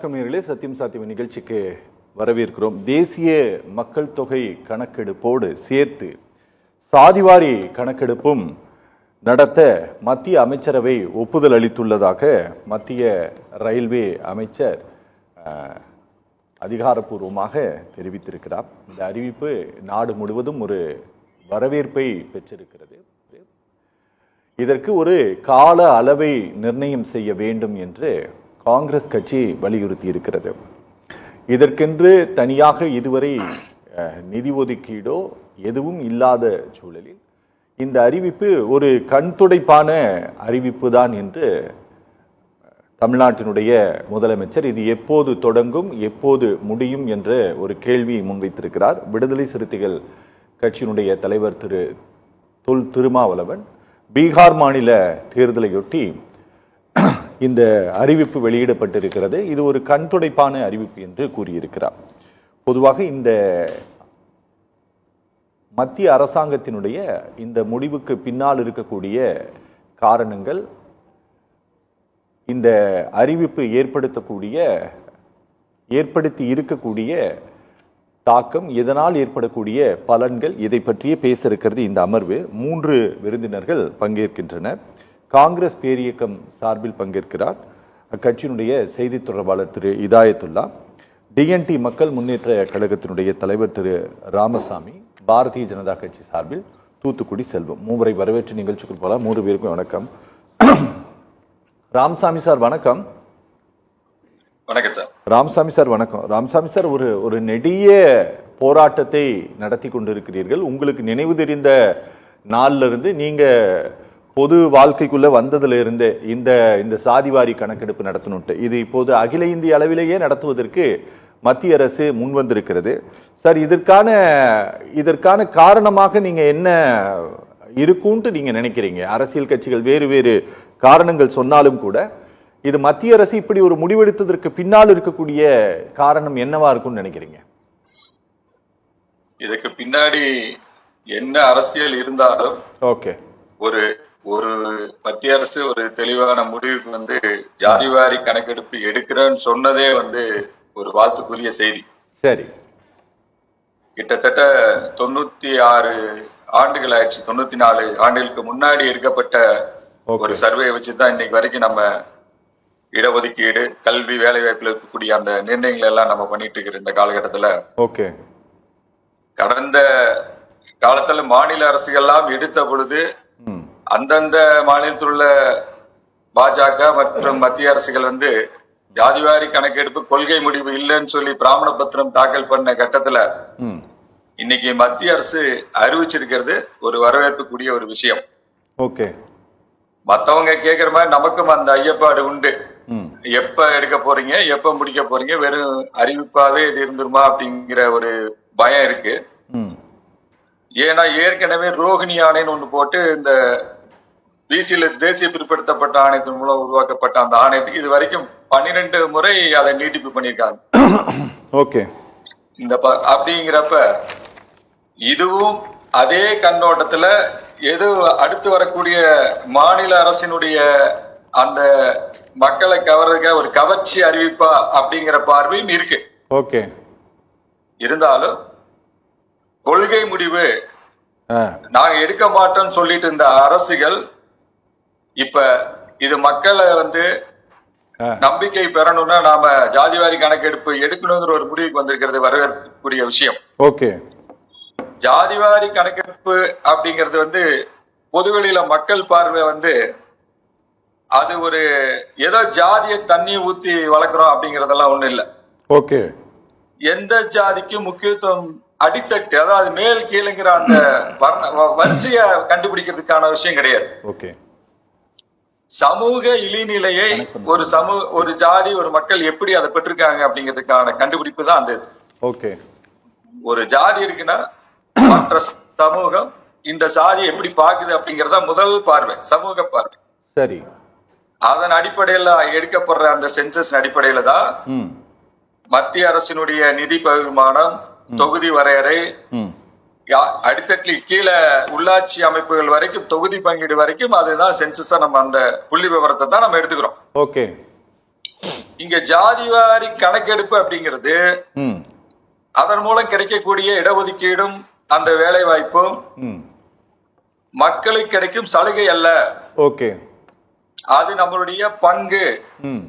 வணக்கம் நேயர்களே, சத்தியம் சாத்தியம் நிகழ்ச்சிக்கு வரவேற்கிறோம். தேசிய மக்கள் தொகை கணக்கெடுப்போடு சேர்த்து சாதிவாரி கணக்கெடுப்பும் நடத்த மத்திய அமைச்சரவை ஒப்புதல் அளித்துள்ளதாக மத்திய ரயில்வே அமைச்சர் அதிகாரப்பூர்வமாக தெரிவித்திருக்கிறார். இந்த அறிவிப்பு நாடு முழுவதும் ஒரு வரவேற்பை பெற்றிருக்கிறது. இதற்கு ஒரு கால அளவை நிர்ணயம் செய்ய வேண்டும் என்று காங்கிரஸ் கட்சி வலியுறுத்தி இருக்கிறது. இதற்கென்று தனியாக இதுவரை நிதி ஒதுக்கீடோ எதுவும் இல்லாத சூழலில் இந்த அறிவிப்பு ஒரு கண்துடைப்பான அறிவிப்பு தான் என்று தமிழ்நாட்டினுடைய முதலமைச்சர் இது எப்போது தொடங்கும் எப்போது முடியும் என்ற ஒரு கேள்வியை முன்வைத்திருக்கிறார். விடுதலை சிறுத்தைகள் கட்சியினுடைய தலைவர் திரு தொல் திருமாவளவன் பீகார் மாநில தேர்தலையொட்டி இந்த அறிவிப்பு வெளியிடப்பட்டிருக்கிறது. இது ஒரு கண்துடைப்பான அறிவிப்பு என்று கூறியிருக்கிறார். பொதுவாக இந்த மத்திய அரசாங்கத்தினுடைய இந்த முடிவுக்கு பின்னால் இருக்கக்கூடிய காரணங்கள், இந்த அறிவிப்பு ஏற்படுத்தி இருக்கக்கூடிய தாக்கம், இதனால் ஏற்படக்கூடிய பலன்கள், இதை பற்றியே பேச இருக்கிறது இந்த அமர்வு. 3 விருந்தினர்கள் பங்கேற்கின்றனர். காங்கிரஸ் பேரியக்கம் சார்பில் பங்கேற்கிறார் அக்கட்சியினுடைய செய்தி தொடர்பாளர் திரு இதாயத்துல்லா, டிஎன்டி மக்கள் முன்னேற்ற கழகத்தினுடைய தலைவர் திரு ராமசாமி, பாரதிய ஜனதா கட்சி சார்பில் தூத்துக்குடி செல்வம். 3 வரவேற்று நிகழ்ச்சிக்கு போகலாம். 3 பேருக்கும் வணக்கம். ராமசாமி சார் வணக்கம். வணக்கம் சார். ராமசாமி சார் வணக்கம். ராமசாமி சார், ஒரு நெடிய போராட்டத்தை நடத்தி கொண்டிருக்கிறீர்கள். உங்களுக்கு நினைவு தெரிந்த நாள்ல இருந்து, நீங்க பொது வாழ்க்கைக்குள்ள வந்ததுல இருந்து இந்த சாதிவாரி கணக்கெடுப்பு நடத்தணும்ட்டு இது இப்போது அகில இந்திய அளவிலேயே நடத்துவதற்கு மத்திய அரசு முன் வந்திருக்கிறது. சார், இதற்கான காரணமாக நீங்க என்ன இருக்கும்ட்டு நீங்க நினைக்கிறீங்க? அரசியல் கட்சிகள் வேறு வேறு காரணங்கள் சொன்னாலும் கூட இது மத்திய அரசு இப்படி ஒரு முடிவெடுத்ததற்கு பின்னால் இருக்கக்கூடிய காரணம் என்னவா இருக்கும்னு நினைக்கிறீங்க? இதுக்கு பின்னாடி என்ன அரசியல் இருந்தாலும் ஓகே, ஒரு மத்திய அரசு ஒரு தெளிவான முடிவுக்கு ஜாதிவாரி கணக்கெடுப்பு எடுக்கிறேன்னு சொன்னதே ஒரு வாழ்த்துக்குரிய செய்தி. சரி, கிட்டத்தட்ட 96 ஆண்டுகள் ஆயிடுச்சு. 94 ஆண்டுகளுக்கு முன்னாடி எடுக்கப்பட்ட ஒரு சர்வே வச்சுதான் இன்னைக்கு வரைக்கும் நம்ம இடஒதுக்கீடு, கல்வி, வேலை வாய்ப்புல இருக்கக்கூடிய அந்த நிர்ணயங்கள் எல்லாம் நம்ம பண்ணிட்டு இருக்கிற இந்த காலகட்டத்துல ஓகே, கடந்த காலத்துல மாநில அரசுகள்லாம் எடுத்த பொழுது அந்தந்த மாநிலத்தில் உள்ள பாஜக மற்றும் மத்திய அரசுகள் ஜாதிவாரி கணக்கெடுப்பு கொள்கை முடிவு இல்லைன்னு சொல்லி பிராமண பத்திரம் தாக்கல் பண்ண கட்டத்துல இன்னைக்கு மத்திய அரசு அறிவிச்சிருக்கிறது ஒரு வரவேற்புக்குரிய ஒரு விஷயம். ஓகே, மத்தவங்க கேக்குற மாதிரி நமக்கும் அந்த ஐயப்பாடு உண்டு. எப்ப எடுக்க போறீங்க, எப்ப முடிக்க போறீங்க, வெறும் அறிவிப்பாவே இது இருந்துருமா அப்படிங்கிற ஒரு பயம் இருக்கு. ஏன்னா ஏற்கனவே ரோகிணி ஆணைன்னு ஒண்ணு போட்டு இந்த பிசியில தேசிய பிற்படுத்தப்பட்ட ஆணையத்தின் மூலம் உருவாக்கப்பட்ட அந்த ஆணையத்துக்கு இது வரைக்கும் 12 முறை அதை நீட்டிப்பு பண்ணியிருக்காங்க. ஓகே, இந்த அப்படிங்கிறப்ப இதுவும் அதே கண்ணோட்டத்துல எது அடுத்து வரக்கூடிய மாநில அரசினுடைய அந்த மக்களை கவர்றதுக்கு ஒரு கவர்ச்சி அறிவிப்பா அப்படிங்கிற பார்வையும் இருக்கு. ஓகே, இருந்தாலும் கொள்கை முடிவு நாங்க எடுக்க மாட்டோம்னு சொல்லிட்டு இருந்த அரசுகள் இப்ப இது மக்களை நம்பிக்கை பெறணும்னா நாம ஜாதிவாரி கணக்கெடுப்பு எடுக்கணுங்கிற ஒரு முடிவுக்கு வந்திருக்கிறது வரவேற்கக்கூடிய விஷயம். ஓகே, ஜாதிவாரி கணக்கெடுப்பு அப்படிங்கிறது பொதுவெளியில மக்கள் பார்வை அது ஒரு ஏதோ ஜாதியை தண்ணி ஊத்தி வளர்க்குறோம் அப்படிங்கறதெல்லாம் ஒண்ணு இல்ல. ஓகே, எந்த ஜாதிக்கும் முக்கியத்துவம் அடித்தட்டு, அதாவது மேல் கீழுங்கிற அந்த வரிசைய கண்டுபிடிக்கிறதுக்கான விஷயம் கிடையாது. ஓகே, சமூக இழிநிலையை ஒரு ஜாதி ஒரு மக்கள் எப்படி அதை பெற்றிருக்காங்க அப்படிங்கிறதுக்கான கண்டுபிடிப்பு தான் அந்த இது. ஓகே, ஒரு ஜாதி இருக்குன்னா மற்ற சமூகம் இந்த சாதியை எப்படி பாக்குது அப்படிங்கறத முதல் பார்வை, சமூக பார்வை. சரி, அதன் அடிப்படையில எடுக்கப்படுற அந்த சென்சஸ் அடிப்படையில தான் மத்திய அரசினுடைய நிதி பகிர்மானம், தொகுதி வரையறை, அடித்தட்டில் கீழே உள்ளாட்சி அமைப்புகள் வரைக்கும் தொகுதி பங்கீடு வரைக்கும் அதுதான் சென்சஸா நம்ம அந்த புள்ளி விவரத்தை தான் நம்ம எடுத்துக்கிறோம். ஓகே, இங்க ஜாதிவாரி கணக்கெடுப்பு அப்படிங்கிறது ம் அதன் மூலம் கிடைக்கக்கூடிய இடஒதுக்கீடும் அந்த வேலை வாய்ப்பும் ம் மக்களுக்கு கிடைக்கும் சலுகை அல்ல. ஓகே. அது நம்மளுடைய பங்கு, ம்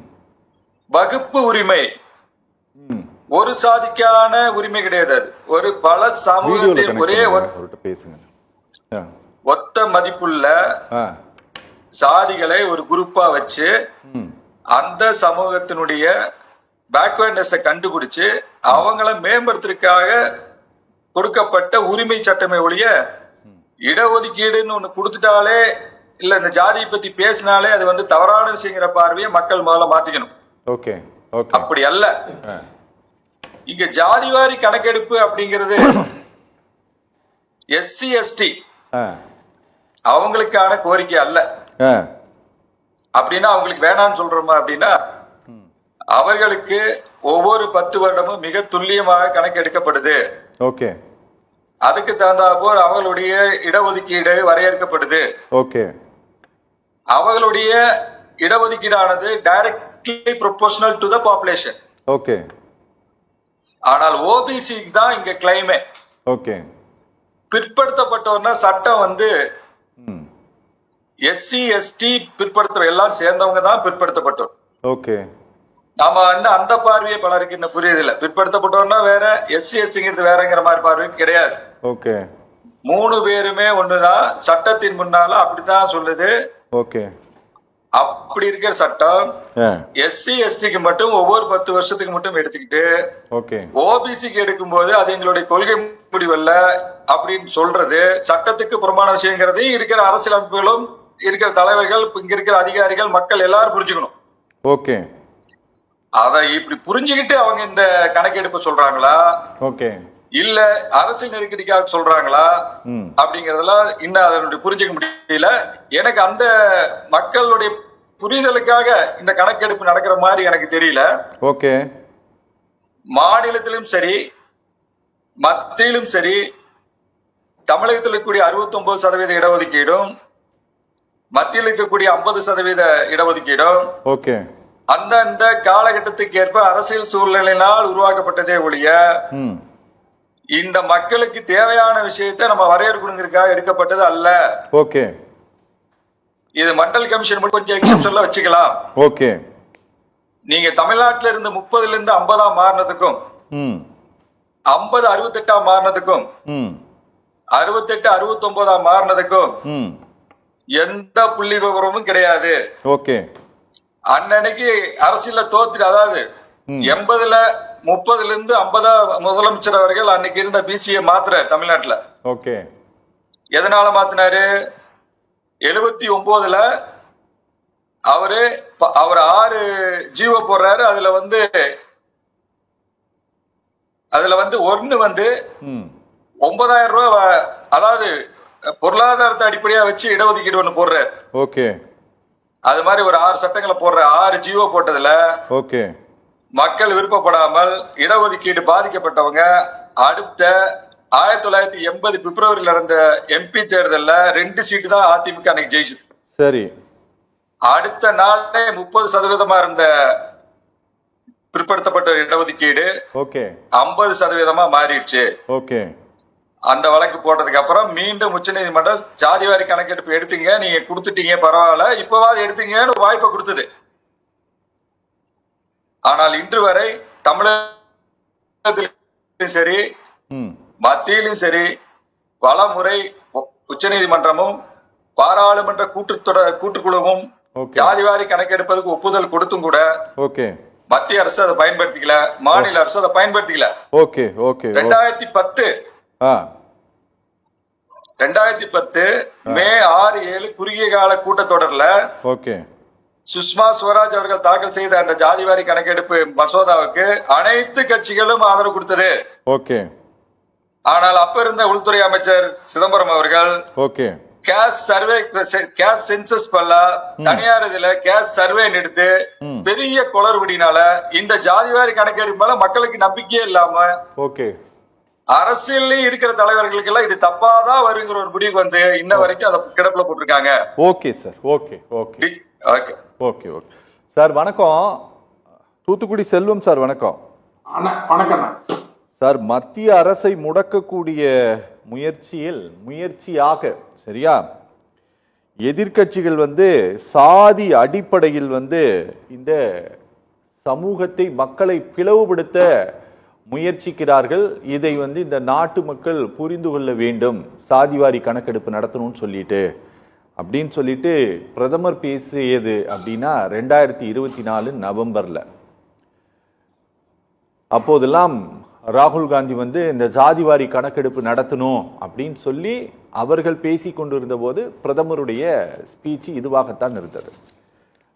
வகுப்பு உரிமை. ம் ஒரு சாதிக்கான உரிமை கிடையாது. அது ஒரு பல சமூகத்தின் ஒரே பேசுங்க. ஒத்த மதிப்புள்ள ஆ சாதிகளை ஒரு குரூப்பா வச்சு ம் அந்த சமூகத்தினுடைய பேக்வர்ட்னஸை கண்டுபிடிச்சு அவங்கள மேம்படுத்துறதுக்காக கொடுக்கப்பட்ட உரிமை சட்டமே ஒழிய இடஒதுக்கீடுன்னு ஒண்ணு கொடுத்துட்டாலே இல்ல இந்த ஜாதியை பத்தி பேசினாலே அது வந்து தவறான விஷயங்கிற பார்வையை மக்கள் முதல்ல மாத்திக்கணும். Okay okay. அப்படி அல்ல. இங்க ஜாதிவாரி கணக்கெடுப்பு அப்படிங்கிறது எஸ்சி எஸ்டி அவங்களுக்கான கோரிக்கை அல்ல. அப்படின்னா அவங்களுக்கு வேணாம்னு சொல்றோமா அப்படின்னா அவர்களுக்கு ஒவ்வொரு 10 வருடமும் மிக துல்லியமாக கணக்கெடுக்கப்படுது. ஓகே. அதுக்கு தகுந்த போல் அவர்களுடைய இடஒதுக்கீடு வரையறுக்கப்படுது. ஓகே. அவர்களுடைய இடஒதுக்கீடானது directly proportional to the population. Okay. ஆனால் ஓபிசிக்கு தான் இங்க கிளைமே. ஓகே. பிற்படுத்தப்பட்டோர்னா சட்டம் வந்து எஸ்சி எஸ்டி பிற்படுத்த எல்லாம் சேர்ந்தவங்க தான் பிற்படுத்தப்பட்டோர். ஓகே. நாம வந்து அந்த பார்வையை பலருக்கு இன்னும் புரியுதில்ல. பிற்படுத்தப்பட்டோர்னா வேற, எஸ்சி எஸ்டிங்கிறது வேறங்கிற மாதிரி பார்வை கிடையாது. ஓகே. 3 பேருமே ஒண்ணுதான், சட்டத்தின் முன்னால அப்படித்தான் சொல்லுது. ஓகே. அப்படி இருக்கிற சட்டம் எஸ்சி எஸ்டிக்கு மட்டும் ஒவ்வொரு 10 வருஷத்துக்கு மட்டும் எடுத்துக்கிட்டு ஓபிசிக்கு எடுக்கும் போது அது எங்களுடைய கொள்கை முடிவல்ல அப்படின்னு சொல்றது சட்டத்துக்கு புறம்பான விஷயங்கிறது இருக்கிற அரசியலமைப்புகளும் இருக்கிற தலைவர்கள் இங்க இருக்கிற அதிகாரிகள் மக்கள் எல்லாரும் புரிஞ்சுக்கணும். ஓகே. அதை இப்படி புரிஞ்சுக்கிட்டு அவங்க இந்த கணக்கெடுப்பு சொல்றாங்களா இல்ல அரசியல் நெருக்கடிக்காக சொல்றாங்களா அப்படிங்கறதெல்லாம் இன்னும் அதனுடைய புரிஞ்சுக்க முடியல. எனக்கு அந்த மக்களுடைய புரிதலுக்காக இந்த கணக்கெடுப்பு நடக்கிற மாதிரி எனக்கு தெரியல. ஓகே. மாநிலத்திலும் சரி மத்தியிலும் சரி தமிழகத்தில் இருக்கக்கூடிய 69% இடஒதுக்கீடும் மத்தியில் இருக்கக்கூடிய 50% இடஒதுக்கீடும் ஓகே அந்தந்த காலகட்டத்துக்கு ஏற்ப அரசியல் சூழ்நிலையினால் உருவாக்கப்பட்டதே ஒழிய இந்த மக்களுக்கு தேவையான விஷயத்தை நம்ம வரையறுக்கணுங்கிறதுக்காக எடுக்கப்பட்டது அல்ல. ஓகே. இது மண்டல் கமிஷன் மட்டும் கொஞ்சம் எக்ஸெப்ஷன்ல வச்சுக்கலாம். ஓகே. நீங்க தமிழ்நாட்டில இருந்து 30ல இருந்து 50 மாறினதுக்கும் 50 68 மாறினதுக்கும் 68 69 மாறினதுக்கும் எந்த புள்ளி விவரமும் கிடையாது. ஓகே. அன்னைக்கு அரசியல தோத்துட்டு, அதாவது 80ல 30ல இருந்து 50 முதலமைச்சர் அவர்கள் அன்னைக்கு இருந்த பிசிஏ மாத்திர தமிழ்நாட்டுல. ஓகே. எதனால மாத்தினாரு? 79ல அவர் 6 ஜீவோ போடுறாரு. அதுல வந்து ஒன்னு வந்து 9,000 ரூபாய், அதாவது பொருளாதாரத்தை அடிப்படையா வச்சு இடஒதுக்கீடு ஒண்ணு போடுறாரு. ஓகே. அது மாதிரி ஒரு 6 சட்டங்களை போடுற 6 ஜீவோ போட்டதுல ஓகே மக்கள் விருப்பப்படாமல் இடஒதுக்கீடு பாதிக்கப்பட்டவங்க அடுத்த 1980 பிப்ரவரியில் நடந்த எம்பி தேர்தல்ல 2 சீட்டு தான் அதிமுக அன்னைக்கு ஜெயிச்சது. சரி. அடுத்த நாளே 30% இருந்த பிற்படுத்தப்பட்ட இடஒதுக்கீடு 50% மாறிடுச்சு. ஓகே. அந்த வழக்கு போட்டதுக்கு அப்புறம் மீண்டும் உச்சநீதிமன்றம் ஜாதிவாரி கணக்கெடுப்பு எடுத்தீங்க, நீங்க கொடுத்துட்டீங்க, பரவாயில்ல, இப்பவாது எடுத்தீங்கன்னு வாய்ப்பை கொடுத்தது. ஆனால் இன்று வரை தமிழகத்திலும் சரி மத்தியிலும் சரி பல முறை உச்சநீதிமன்றமும் பாராளுமன்ற கூட்டுக்குழுவும் ஜாதிவாரி கணக்கெடுப்பதற்கு ஒப்புதல் கொடுத்தும் கூட மத்திய அரசு அதை பயன்படுத்திக்கல, மாநில அரசு அதை பயன்படுத்திக்கல. 2010 மே 6-7 குறுகிய கால கூட்டத்தொடர்ல சுஷ்மா ஸ்வராஜ் அவர்கள் தாக்கல் செய்த அந்த ஜாதிவாரி கணக்கெடுப்பு மசோதாவுக்கு அனைத்து கட்சிகளும் ஆதரவு கொடுத்தது. ஆனால் அப்ப இருந்த உள்துறை அமைச்சர் சிதம்பரம் அவர்கள் கேஸ் சர்வே, கேஸ் சென்சஸ் பல்ல தனியார் இதுல கேஸ் சர்வே எடுத்து பெரிய குளறுபடினால இந்த ஜாதிவாரி கணக்கெடுப்பு மேல மக்களுக்கு நம்பிக்கையே இல்லாம அரசியல் இருக்கிற தலைவர்களுக்கு எல்லாம் இது தப்பாதான் வருங்கிற ஒரு முடிவுக்கு வந்து இன்ன வரைக்கும் அதை கிடப்புல போட்டிருக்காங்க. Okay sir. Okay okay okay okay sir, வணக்கம். தூத்துக்குடி செல்வம் சார், வணக்கம். வணக்கம் சார், மத்திய அரசை முடக்கக்கூடிய முயற்சியாக சரியா எதிர்க்கட்சிகள் சாதி அடிப்படையில் இந்த சமூகத்தை, மக்களை பிளவுபடுத்த முயற்சிக்கிறார்கள். இதை இந்த நாட்டு மக்கள் புரிந்து கொள்ள வேண்டும், சாதிவாரி கணக்கெடுப்பு நடத்தணும்னு சொல்லிட்டு பிரதமர் பேசியது அப்படின்னா 2024 நவம்பர்ல. அப்போதெல்லாம் ராகுல் காந்தி இந்த ஜாதிவாரி கணக்கெடுப்பு நடத்தணும் அப்படின்னு சொல்லி அவர்கள் பேசி கொண்டிருந்த போது பிரதமருடைய ஸ்பீச் இதுவாகத்தான் இருந்தது.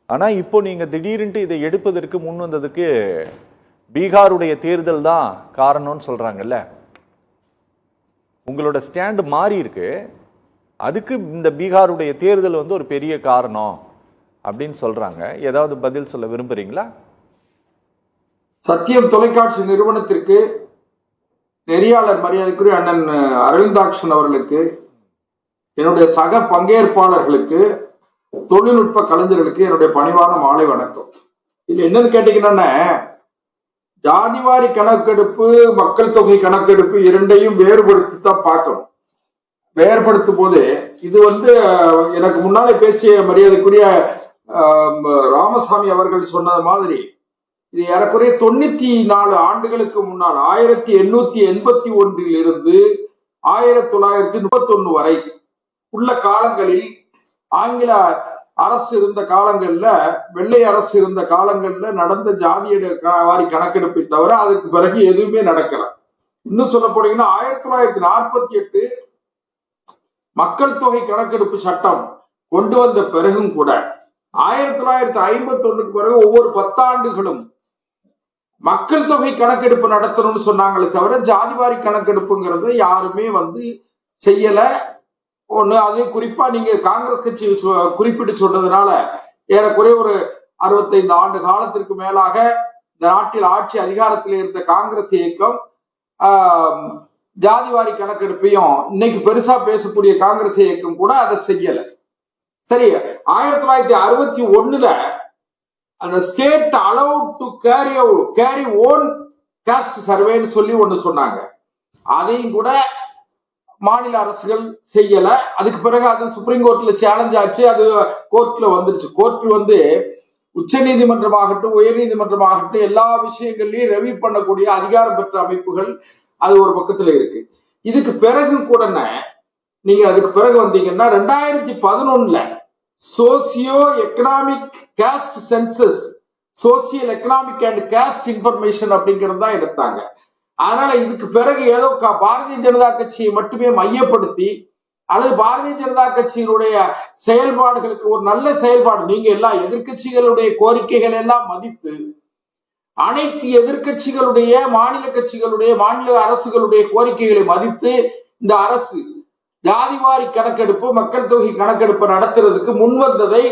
ஆனா இப்போ நீங்க திடீரென்று இதை எடுப்பதற்கு முன் வந்ததுக்கு பீகாருடைய தேர்தல் தான் காரணம்னு சொல்றாங்கல்ல. உங்களோட ஸ்டாண்ட் மாறி இருக்கு. அதுக்கு இந்த பீகாருடைய தேர்தல் ஒரு பெரிய காரணம் அப்படின்னு சொல்றாங்க. ஏதாவது பதில் சொல்ல விரும்புறீங்களா? சத்தியம் தொலைக்காட்சி நிறுவனத்திற்கு, நெறியாளர் மரியாதைக்குரிய அண்ணன் அரவிந்தாக்ஷன் அவர்களுக்கு, என்னுடைய சக பங்கேற்பாளர்களுக்கு, தொழில்நுட்ப கலைஞர்களுக்கு என்னுடைய பணிவான மாலை வணக்கம். இது என்னன்னு கேட்டீங்கன்னா, ஜாதிவாரி கணக்கெடுப்பு, மக்கள் தொகை கணக்கெடுப்பு இரண்டையும் வேறுபடுத்தி தான் பார்க்கணும். வேறுபடுத்தும் போது இது எனக்கு முன்னாலே பேசிய மரியாதைக்குரிய ராமசாமி அவர்கள் சொன்னது மாதிரி இது ஏறக்குறைய 94 ஆண்டுகளுக்கு முன்னால் 1881 இருந்து 1931 வரை உள்ள காலங்களில் ஆங்கில அரசு இருந்த காலங்கள்ல, வெள்ளை அரசு இருந்த காலங்கள்ல நடந்த ஜாதிய வாரி கணக்கெடுப்பை தவிர அதுக்கு பிறகு எதுவுமே நடக்கல. இன்னும் சொல்ல போனீங்கன்னா 1948 மக்கள் தொகை கணக்கெடுப்பு சட்டம் கொண்டு வந்த பிறகும் கூட 1951 பிறகு ஒவ்வொரு 10 ஆண்டுகளும் மக்கள் தொகை கணக்கெடுப்பு நடத்தணும்னு சொன்னாங்களே தவிர ஜாதிவாரி கணக்கெடுப்புங்கிறத யாருமே செய்யல. ஒண்ணு, அது குறிப்பா நீங்க காங்கிரஸ் கட்சி குறிப்பிட்டு சொன்னதுனால ஏறக்குறைய ஒரு 65 ஆண்டு காலத்திற்கு மேலாக இந்த நாட்டில் ஆட்சி அதிகாரத்தில் இருந்த காங்கிரஸ் இயக்கம் ஜாதிவாரி கணக்கெடுப்பையும் இன்னைக்கு பெருசா பேசக்கூடிய காங்கிரஸ் இயக்கம் கூட அதை செய்யல. சரி, 1961 அந்த state allowed to carry on caste சர்வேன்னு சொல்லி ஒண்ணு சொன்னாங்க. அதையும் கூட மாநில அரசுகள் செய்யல. அதுக்கு பிறகு அது சுப்ரீம் கோர்ட்ல சேலஞ்ச் ஆச்சு. அது கோர்ட்ல வந்துருச்சு. கோர்ட் உச்ச நீதிமன்றமாகட்டும், உயர் நீதிமன்றமாகட்டும் எல்லா விஷயங்கள்லயும் ரெவியூ பண்ணக்கூடிய அதிகாரம் பெற்ற அமைப்புகள் அது ஒரு பக்கத்துல இருக்கு. இதுக்கு பிறகு கூட நீங்க அதுக்கு பிறகு வந்தீங்கன்னா 2011 socio economic caste census, social economic and caste information அப்படிங்கிறது தான் எடுத்தாங்க. அதனால இதுக்கு பிறகு ஏதோ பாரதிய ஜனதா கட்சியை மட்டுமே மையப்படுத்தி அல்லது பாரதிய ஜனதா கட்சியினுடைய செயல்பாடுகளுக்கு ஒரு நல்ல செயல்பாடு, நீங்க எல்லா எதிர்கட்சிகளுடைய கோரிக்கைகள் எல்லாம் மதித்து அனைத்து எதிர்கட்சிகளுடைய, மாநில கட்சிகளுடைய, மாநில அரசுகளுடைய கோரிக்கைகளை மதித்து இந்த அரசு ஜாதிவாரி கணக்கெடுப்பு, மக்கள் தொகை கணக்கெடுப்பு நடத்துறதுக்கு முன்வந்ததை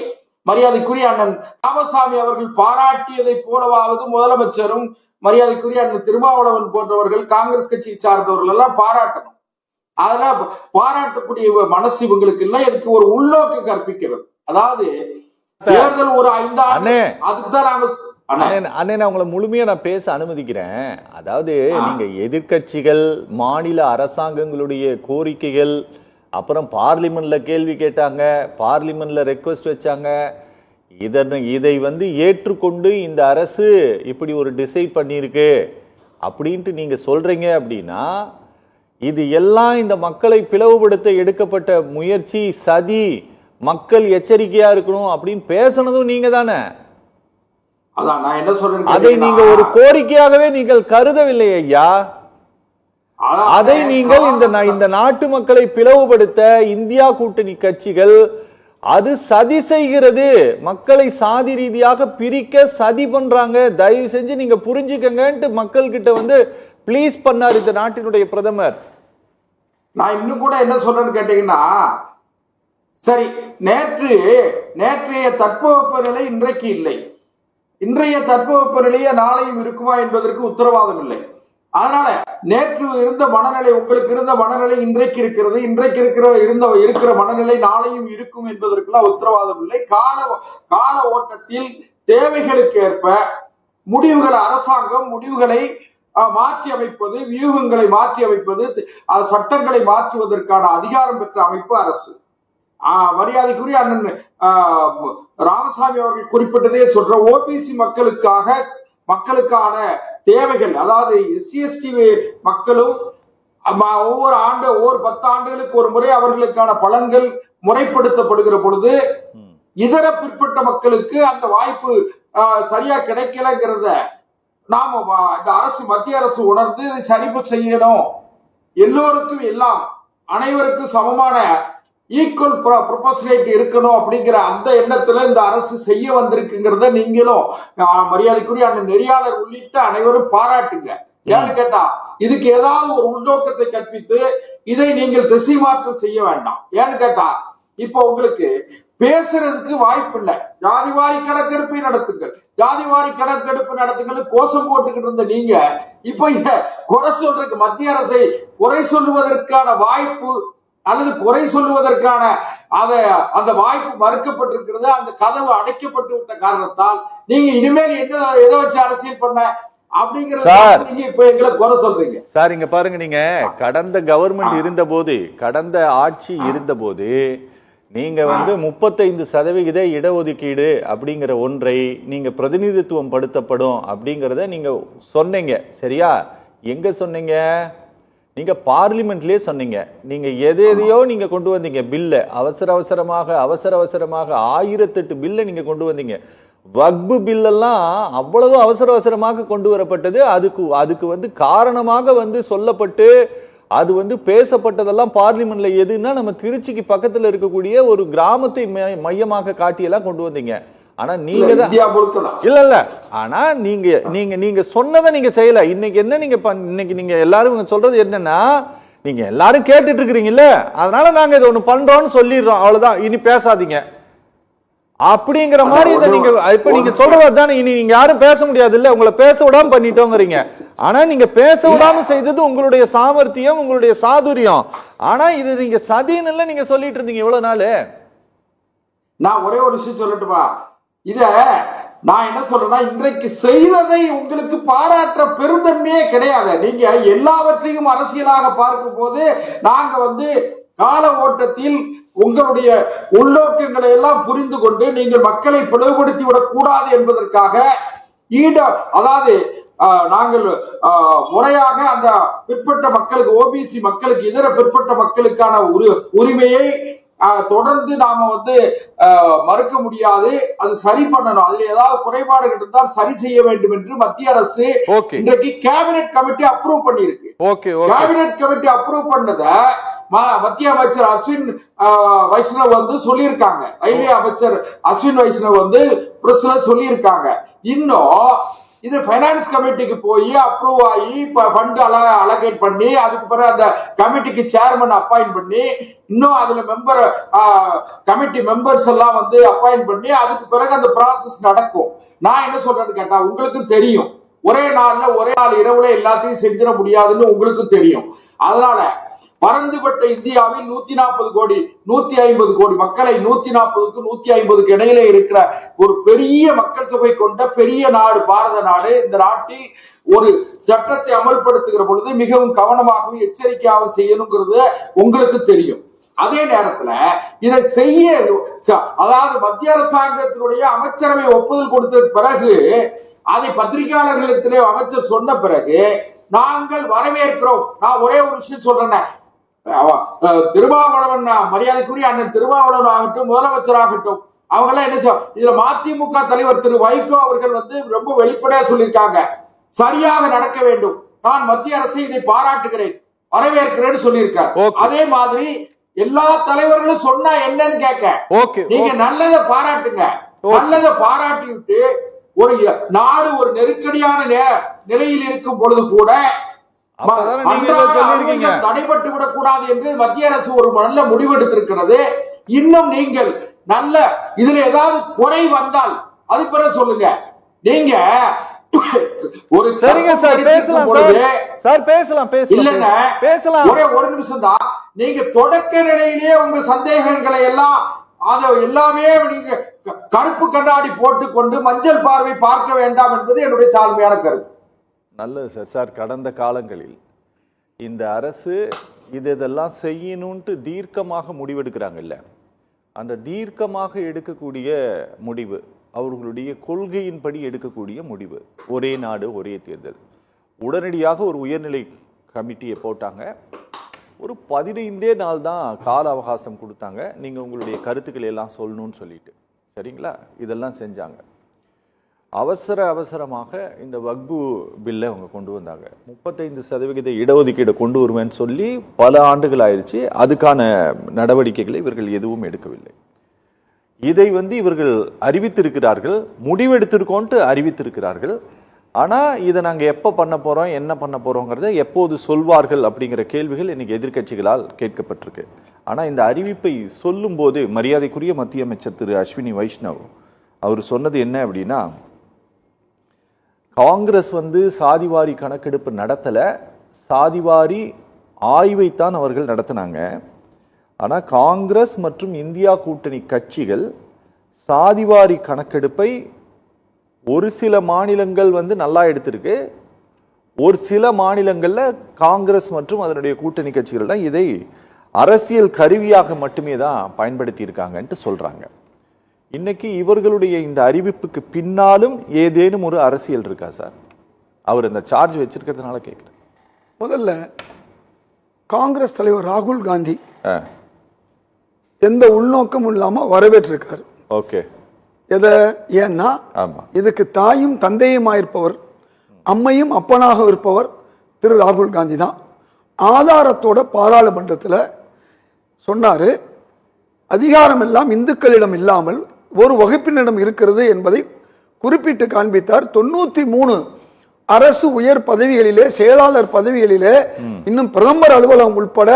மரியாதைக்குரிய அண்ணன் ராமசாமி அவர்கள் பாராட்டியதை போலவாவது முதலமைச்சரும் மரியாதைக்குரிய அண்ணன் திருமாவளவன் போன்றவர்கள், காங்கிரஸ் கட்சியை சார்ந்தவர்கள் எல்லாம் பாராட்டணும். அதெல்லாம் பாராட்டக்கூடிய மனசு இவங்களுக்கு இல்லை. இதுக்கு ஒரு உள்நோக்கு கற்பிக்கிறது. அதாவது தேர்தல் ஒரு 5 ஆண்டு, அதுக்குதான் நாங்க அண்ணே உங்களை முழுமையா நான் பேச அனுமதிக்கிறேன். அதாவது நீங்க எதிர்கட்சிகள், மாநில அரசாங்கங்களுடைய கோரிக்கைகள், அப்புறம் பார்லிமெண்ட்ல கேள்வி கேட்டாங்க, பார்லிமெண்ட்ல ரெக்வெஸ்ட் வச்சாங்க. இதை ஏற்றுக்கொண்டு இந்த அரசு இப்படி ஒரு டிசைட் பண்ணியிருக்கு அப்படின்ட்டு நீங்க சொல்றீங்க அப்படின்னா, இது எல்லாம் இந்த மக்களை பிளவுபடுத்த எடுக்கப்பட்ட முயற்சி, சதி, மக்கள் எச்சரிக்கையா இருக்கணும் அப்படின்னு பேசனதும் நீங்க தானே. அதான் நான் என்ன சொல்றேன், அதை நீங்க ஒரு கோரிக்கையாகவே நீங்கள் கருதவில்லை ஐயா. அதை நீங்கள் இந்த நாட்டு மக்களை பிளவுபடுத்த இந்தியா கூட்டணி கட்சிகள் அது சதி செய்கிறது, மக்களை சாதி ரீதியாக பிரிக்க சதி பண்றாங்க, தயவு செஞ்சு நீங்க புரிஞ்சுக்கங்கன்ட்டு மக்கள் கிட்ட பிளீஸ் பண்ணார் இந்த நாட்டினுடைய பிரதமர். நான் இன்னும் கூட என்ன சொல்றேன்னு கேட்டீங்கன்னா, சரி, நேற்றைய தட்பவெப்ப நிலை இன்றைக்கு இல்லை, இன்றைய தட்பவெப்ப நிலையே நாளையும் இருக்குமா என்பதற்கு உத்தரவாதம் இல்லை. அதனால நேற்று இருந்த மனநிலை, உங்களுக்கு இருந்த மனநிலை இன்றைக்கு இருக்கிறது, இன்றைக்கு இருக்கிற மனநிலை நாளையும் இருக்கும் என்பதற்கெல்லாம் உத்தரவாதம் இல்லை. கால ஓட்டத்தில் தேவைகளுக்கு ஏற்ப முடிவுகளை அரசாங்கம் முடிவுகளை மாற்றி அமைப்பது, வியூகங்களை மாற்றி அமைப்பது, சட்டங்களை மாற்றுவதற்கான அதிகாரம் பெற்ற அமைப்பு அரசு. மரியாதைக்குரிய அண்ணன் ராமசாமி அவர்கள் குறிப்பிட்டதே சொல்ற ஓபிசி மக்களுக்கான தேவைகள், அதாவது SC/ST மக்களும் ஒவ்வொரு 10 ஆண்டுகளுக்கு ஒரு முறை அவர்களுக்கான பலன்கள் முறைப்படுத்தப்படுகிற பொழுது இதர பிற்பட்ட மக்களுக்கு அந்த வாய்ப்பு சரியா கிடைக்கலங்கிறத நாம இந்த அரசு, மத்திய அரசு உணர்ந்து சரி செய்யணும். எல்லோருக்கும் எல்லாம், அனைவருக்கும் சமமான ஈக்குவல் ப்ரொபோர்ஷனேட் இருக்கணும் அப்படிங்கிற அந்த எண்ணத்துல இந்த அரசு செய்ய வந்திருக்குங்கிறத நீங்களும் மரியாதைக்குரிய அண்ணன் நெறியாளர் உள்ளிட்ட அனைவரும் பாராட்டுங்க. ஏன்னு கேட்டா இதுக்கு ஏதாவது ஒரு உள்நோக்கத்தை கற்பித்து இதை நீங்கள் திசை மாற்றம் செய்ய வேண்டாம். ஏன்னு கேட்டா இப்ப உங்களுக்கு பேசுறதுக்கு வாய்ப்பு இல்லை. ஜாதிவாரி கணக்கெடுப்பை நடத்துங்கள், ஜாதிவாரி கணக்கெடுப்பு நடத்துங்கள் கோஷம் போட்டுக்கிட்டு இருந்த நீங்க இப்ப இத குறை சொல்றதுக்கு, மத்திய அரசை குறை சொல்லுவதற்கான வாய்ப்பு அல்லது குறை சொல்லுவதற்கான அந்த வாய்ப்பு மறுக்கப்பட்டிருக்கிறது. அந்த கதவு அடைக்கப்பட்டு விட்ட காரணத்தால் நீங்க இனிமேல் என்ன எதை வச்சு அரசியல் பண்ண அப்படிங்கறது நீங்க இப்ப எங்களை குறை சொல்றீங்க. சார் இங்க பாருங்க, நீங்க கடந்த கவர்மெண்ட் இருந்த போது, கடந்த ஆட்சி இருந்த போது நீங்க 35% இடஒதுக்கீடு அப்படிங்கிற ஒன்றை நீங்க பிரதிநிதித்துவம் படுத்தப்படும் அப்படிங்கறத நீங்க சொன்னீங்க. சரியா? எங்க சொன்னீங்க? நீங்க பார்லிமெண்ட்லயே சொன்னீங்க. நீங்க எதையோ நீங்க கொண்டு வந்தீங்க பில்ல, அவசர அவசரமாக 1008 பில்ல நீங்க கொண்டு வந்தீங்க. வக்பு பில்லெல்லாம் அவ்வளவு அவசர அவசரமாக கொண்டு வரப்பட்டது. அதுக்கு காரணமாக சொல்லப்பட்டு அது பேசப்பட்டதெல்லாம் பார்லிமெண்ட்ல எதுன்னா நம்ம திருச்சிக்கு பக்கத்துல இருக்கக்கூடிய ஒரு கிராமத்தை மையமாக காட்டியெல்லாம் கொண்டு வந்தீங்க. ஆனா நீங்க இல்ல ஆனா நீங்க சொன்னதை நீங்க செய்யல. இன்னைக்கு என்ன இன்னைக்கு நீங்க எல்லாரும் சொல்றது என்னன்னா, நீங்க எல்லாரும் கேட்டுட்டு இருக்கிறீங்கல்ல, அதனால நாங்க இதை ஒண்ணு பண்றோம்னு சொல்லிடுறோம், அவ்வளவுதான், இனி பேசாதீங்க அப்படிங்கிற மாதிரி இதை நீங்க இப்ப நீங்க சொல்றதுதானே. இனி நீங்க யாரும் பேச முடியாது இல்ல, உங்களை பேச விடாம பண்ணிட்டோங்கிறீங்க. ஆனா நீங்க பேச விடாம செய்தது உங்களுடைய சாமர்த்தியம், உங்களுடைய சாதுரியம். ஆனா இது நீங்க சதின்னு இல்ல நீங்க சொல்லிட்டு இருந்தீங்க இவ்வளவு நாள். நான் ஒரே ஒரு விஷயம் சொல்லட்டுமா? இத நான் என்ன சொல்றேன்னா, இன்றைக்கு செய்ததை உங்களுக்கு பாராட்டுற பெருந்தன்மையே கிடையாது. நீங்க எல்லாவற்றையும் அரசியலாக பார்க்கும் போது நாங்க கால ஓட்டத்தில் உங்களுடைய உள்நோக்கங்களை எல்லாம் புரிந்து கொண்டு நீங்கள் மக்களை பிளவுபடுத்தி விடக் கூடாது என்பதற்காக அதாவது நாங்கள் முறையாக அந்த பிற்பட்ட மக்களுக்கு, ஓபிசி மக்களுக்கு, இதர பிற்பட்ட மக்களுக்கான உரிமையை தொடர்ந்து நாம மறுக்க முடியாது. அது சரி பண்ணணும். அதுல ஏதாவது குறைபாடுகள் இருந்தால் சரி செய்ய வேண்டும் என்று மத்திய அரசு இன்றைக்கு கேபினெட் கமிட்டி அப்ரூவ் பண்ணிருக்கு. கேபினெட் கமிட்டி அப்ரூவ் பண்ணத மத்திய அமைச்சர் அஸ்வின் வைஷ்ணவ் சொல்லியிருக்காங்க. ரயில்வே அமைச்சர் அஸ்வின் வைஷ்ணவ் பிரஸ்ல சொல்லியிருக்காங்க. இன்னும் இது பைனான்ஸ் கமிட்டிக்கு போய் அப்ரூவ் ஆகி ஃபண்ட் அலோகேட் பண்ணி அதுக்கு பிறகு அந்த கமிட்டிக்கு சேர்மன் அப்பாயிண்ட் பண்ணி இன்னும் அதுல கமிட்டி மெம்பர்ஸ் எல்லாம் அப்பாயிண்ட் பண்ணி அதுக்கு பிறகு அந்த ப்ராசஸ் நடக்கும். நான் என்ன சொல்றேன்னு கேட்டா, உங்களுக்கும் தெரியும் ஒரே நாள் இரவுல எல்லாத்தையும் செஞ்சிட முடியாதுன்னு உங்களுக்கும் தெரியும். அதனால பரந்துபட்ட இந்தியாவில் 140 கோடி 150 கோடி மக்களை 140க்கு 150க்கு இடையில இருக்கிற ஒரு பெரிய மக்கள் தொகை கொண்ட பெரிய நாடு பாரத நாடு. இந்த நாட்டில் ஒரு சட்டத்தை அமல்படுத்துகிற பொழுது மிகவும் கவனமாகவும் எச்சரிக்கையாகவும் செய்யணுங்கிறது உங்களுக்கு தெரியும். அதே நேரத்துல இதை செய்ய, அதாவது மத்திய அரசாங்கத்தினுடைய அமைச்சரவை ஒப்புதல் கொடுத்த பிறகு அதை பத்திரிகையாளர்களிடத்திலே அமைச்சர் சொன்ன பிறகு நாங்கள் வரவேற்கிறோம். நான் ஒரே ஒரு விஷயம் சொல்றேன், திருமாவளவன், மரியாதைக்குரிய அண்ணன் திருமாவளவன் ஆகட்டும், முதலமைச்சர் ஆகட்டும், அவங்க எல்லாம் என்ன செய்யும், இதுல மதிமுக தலைவர் திரு வைகோ அவர்கள் ரொம்ப வெளிப்படையா சொல்லியிருக்காங்க, சரியாக நடக்க வேண்டும், நான் மத்திய அரசை இதை பாராட்டுகிறேன், வரவேற்கிறேன்னு சொல்லியிருக்காரு. அதே மாதிரி எல்லா தலைவர்களும் சொன்னா என்னன்னு கேட்க, நீங்க நல்லதை பாராட்டுங்க. நல்லதை பாராட்டி விட்டு ஒரு நாடு ஒரு நெருக்கடியான நிலையில் இருக்கும் பொழுது கூட தடைபட்டு விடக்கூடாது என்று மத்திய அரசு ஒரு நல்ல முடிவு எடுத்திருக்கிறது. இன்னும் நீங்கள் நல்ல இதுல ஏதாவது குறை வந்தால் அது பிறகு சொல்லுங்க. நீங்க ஒரு சரிங்க சார், பேசலாம் சார், பேசலாம் இல்லங்க, ஒரே ஒரு நிமிஷம் தான். நீங்க தொடக்க நிலையிலேயே உங்க சந்தேகங்களை எல்லாம் அதை எல்லாமே நீங்க கருப்பு கண்ணாடி போட்டுக்கொண்டு மஞ்சள் பார்வை பார்க்க வேண்டாம் என்பது என்னுடைய தாழ்மையான கருத்து. நல்லது சார். சார், கடந்த காலங்களில் இந்த அரசு இதெல்லாம் செய்யணும்ட்டு தீர்க்கமாக முடிவெடுக்கிறாங்கல்ல, அந்த தீர்க்கமாக எடுக்கக்கூடிய முடிவு, அவர்களுடைய கொள்கையின்படி எடுக்கக்கூடிய முடிவு, ஒரே நாடு ஒரே தேர்தல், உடனடியாக ஒரு உயர்நிலை கமிட்டியை போட்டாங்க. ஒரு 15 நாள் தான் கால அவகாசம் கொடுத்தாங்க, நீங்கள் உங்களுடைய கருத்துக்களை எல்லாம் சொல்லணும்னு சொல்லிட்டு. சரிங்களா? இதெல்லாம் செஞ்சாங்க. அவசரமாக இந்த வக்பு பில்லை அவங்க கொண்டு வந்தாங்க. 35% இடஒதுக்கீடு கொண்டு வருவேன்னு சொல்லி பல ஆண்டுகள் ஆயிடுச்சு. அதுக்கான நடவடிக்கைகளை இவர்கள் எதுவும் எடுக்கவில்லை. இதை இவர்கள் அறிவித்திருக்கிறார்கள், முடிவெடுத்திருக்கோன்ட்டு அறிவித்திருக்கிறார்கள். ஆனா இதை நாங்க எப்ப பண்ண போறோம், என்ன பண்ண போறோங்கிறத எப்போது சொல்வார்கள் அப்படிங்கிற கேள்விகள் இன்னைக்கு எதிர்க்கட்சிகளால் கேட்கப்பட்டிருக்கு. ஆனா இந்த அறிவிப்பை சொல்லும் போது மரியாதைக்குரிய மத்திய அமைச்சர் திரு அஸ்வினி வைஷ்ணவ் அவர் சொன்னது என்ன அப்படின்னா, காங்கிரஸ் சாதிவாரி கணக்கெடுப்பு நடத்தல, சாதிவாரி ஆய்வைத்தான் அவர்கள் நடத்தினாங்க. ஆனா காங்கிரஸ் மற்றும் இந்தியா கூட்டணி கட்சிகள் சாதிவாரி கணக்கெடுப்பை ஒரு சில மாநிலங்கள் நல்லா எடுத்திருக்கு, ஒரு சில மாநிலங்கள்ல காங்கிரஸ் மற்றும் அதனுடைய கூட்டணி கட்சிகள் தான் இதை அரசியல் கருவியாக மட்டுமே தான் பயன்படுத்தி இருக்காங்கன்ட்டு சொல்றாங்க. இன்னைக்கு இவர்களுடைய இந்த அறிவிப்புக்கு பின்னாலும் ஏதேனும் ஒரு அரசியல் இருக்கா சார்? அவர் இந்த சார்ஜ் வச்சிருக்கிறதுனால கேட்கிறேன். முதல்ல காங்கிரஸ் தலைவர் ராகுல் காந்தி எந்த உள்நோக்கமும் இல்லாம வரவேற்றிருக்காரு. ஓகே. எதை? ஏன்னா இதுக்கு தாயும் தந்தையுமாயிருப்பவர், அம்மையும் அப்பனாக இருப்பவர் திரு ராகுல் காந்தி தான். ஆதாரத்தோட பாராளுமன்றத்தில் சொன்னாரு, அதிகாரம் எல்லாம் இந்துக்களிடம் இல்லாமல் ஒரு வகுப்பினரிடம் இருக்கிறது என்பதை குறிப்பிட்டு காண்பித்தார். 93 அரசு உயர் பதவிகளிலே, செயலாளர் பதவிகளிலே, இன்னும் பிரதமர் அலுவலகம் உட்பட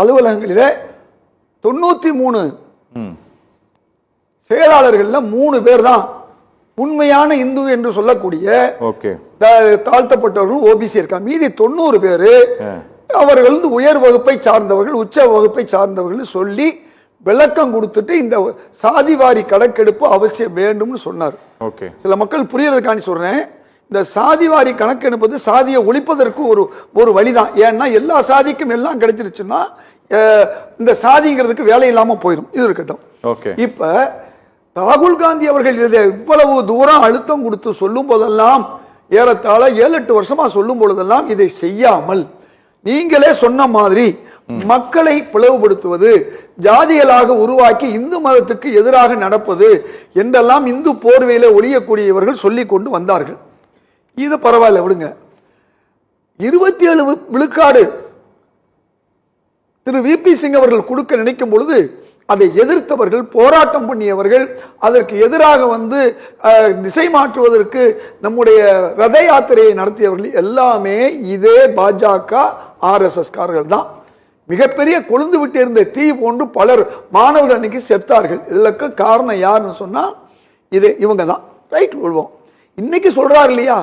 அலுவலகங்களிலே 93 செயலாளர்கள்ல 3 பேர் தான் உண்மையான இந்து என்று சொல்லக்கூடிய தாழ்த்தப்பட்டவர்கள் ஓபிசி இருக்கா. மீதி 90 பேரு அவர்கள் உயர் வகுப்பை சார்ந்தவர்கள், உச்ச வகுப்பை சார்ந்தவர்கள் சொல்லி விளக்கம் கொடுத்துட்டு இந்த சாதிவாரி கணக்கெடுப்பு அவசியம் வேண்டும்னு சொன்னார். சில மக்கள் புரியறதுக்காண்டி சொல்றேன், இந்த சாதிவாரி கணக்கெடுப்பது சாதியை ஒழிப்பதற்கு ஒரு வழிதான். ஏன்னா எல்லா சாதிக்கும் எல்லாம் கிடைச்சிருச்சுன்னா இந்த சாதிங்கிறதுக்கு வேலை இல்லாம போயிடும். இது இருக்கட்டும். இப்ப ராகுல் காந்தி அவர்கள் இதை இவ்வளவு தூரம் அழுத்தம் கொடுத்து சொல்லும் போதெல்லாம், ஏறத்தாழ 7-8 வருஷமா சொல்லும் பொழுதெல்லாம் இதை செய்யாமல் நீங்களே சொன்ன மாதிரி மக்களை பிளவுபடுத்துவது, ஜாதிகளாக உருவாக்கி இந்து மதத்துக்கு எதிராக நடப்பது என்றெல்லாம் இந்து போர்வையில ஒழியக்கூடியவர்கள் சொல்லிக் கொண்டு வந்தார்கள். இது பரவாயில்ல, விடுங்க. 27 விழுக்காடு திரு விபி சிங் அவர்கள் கொடுக்க நினைக்கும் பொழுது அதை எதிர்த்தவர்கள், போராட்டம் பண்ணியவர்கள், அதற்கு எதிராக திசை மாற்றுவதற்கு நம்முடைய ரத யாத்திரையை நடத்தியவர்கள் எல்லாமே இதே பாஜக ஆர்எஸ்எஸ் காரர்கள் தான். மிகப்பெரிய கொழுந்து விட்டு இருந்த தீ போன்று பலர் மாணவர்கள் அன்னைக்கு செத்தார்கள். இதற்கு காரணம் யாருன்னு சொன்னா இது இவங்க தான். ரைட், விடுவோம். இன்னைக்கு சொல்றாரு இல்லையா,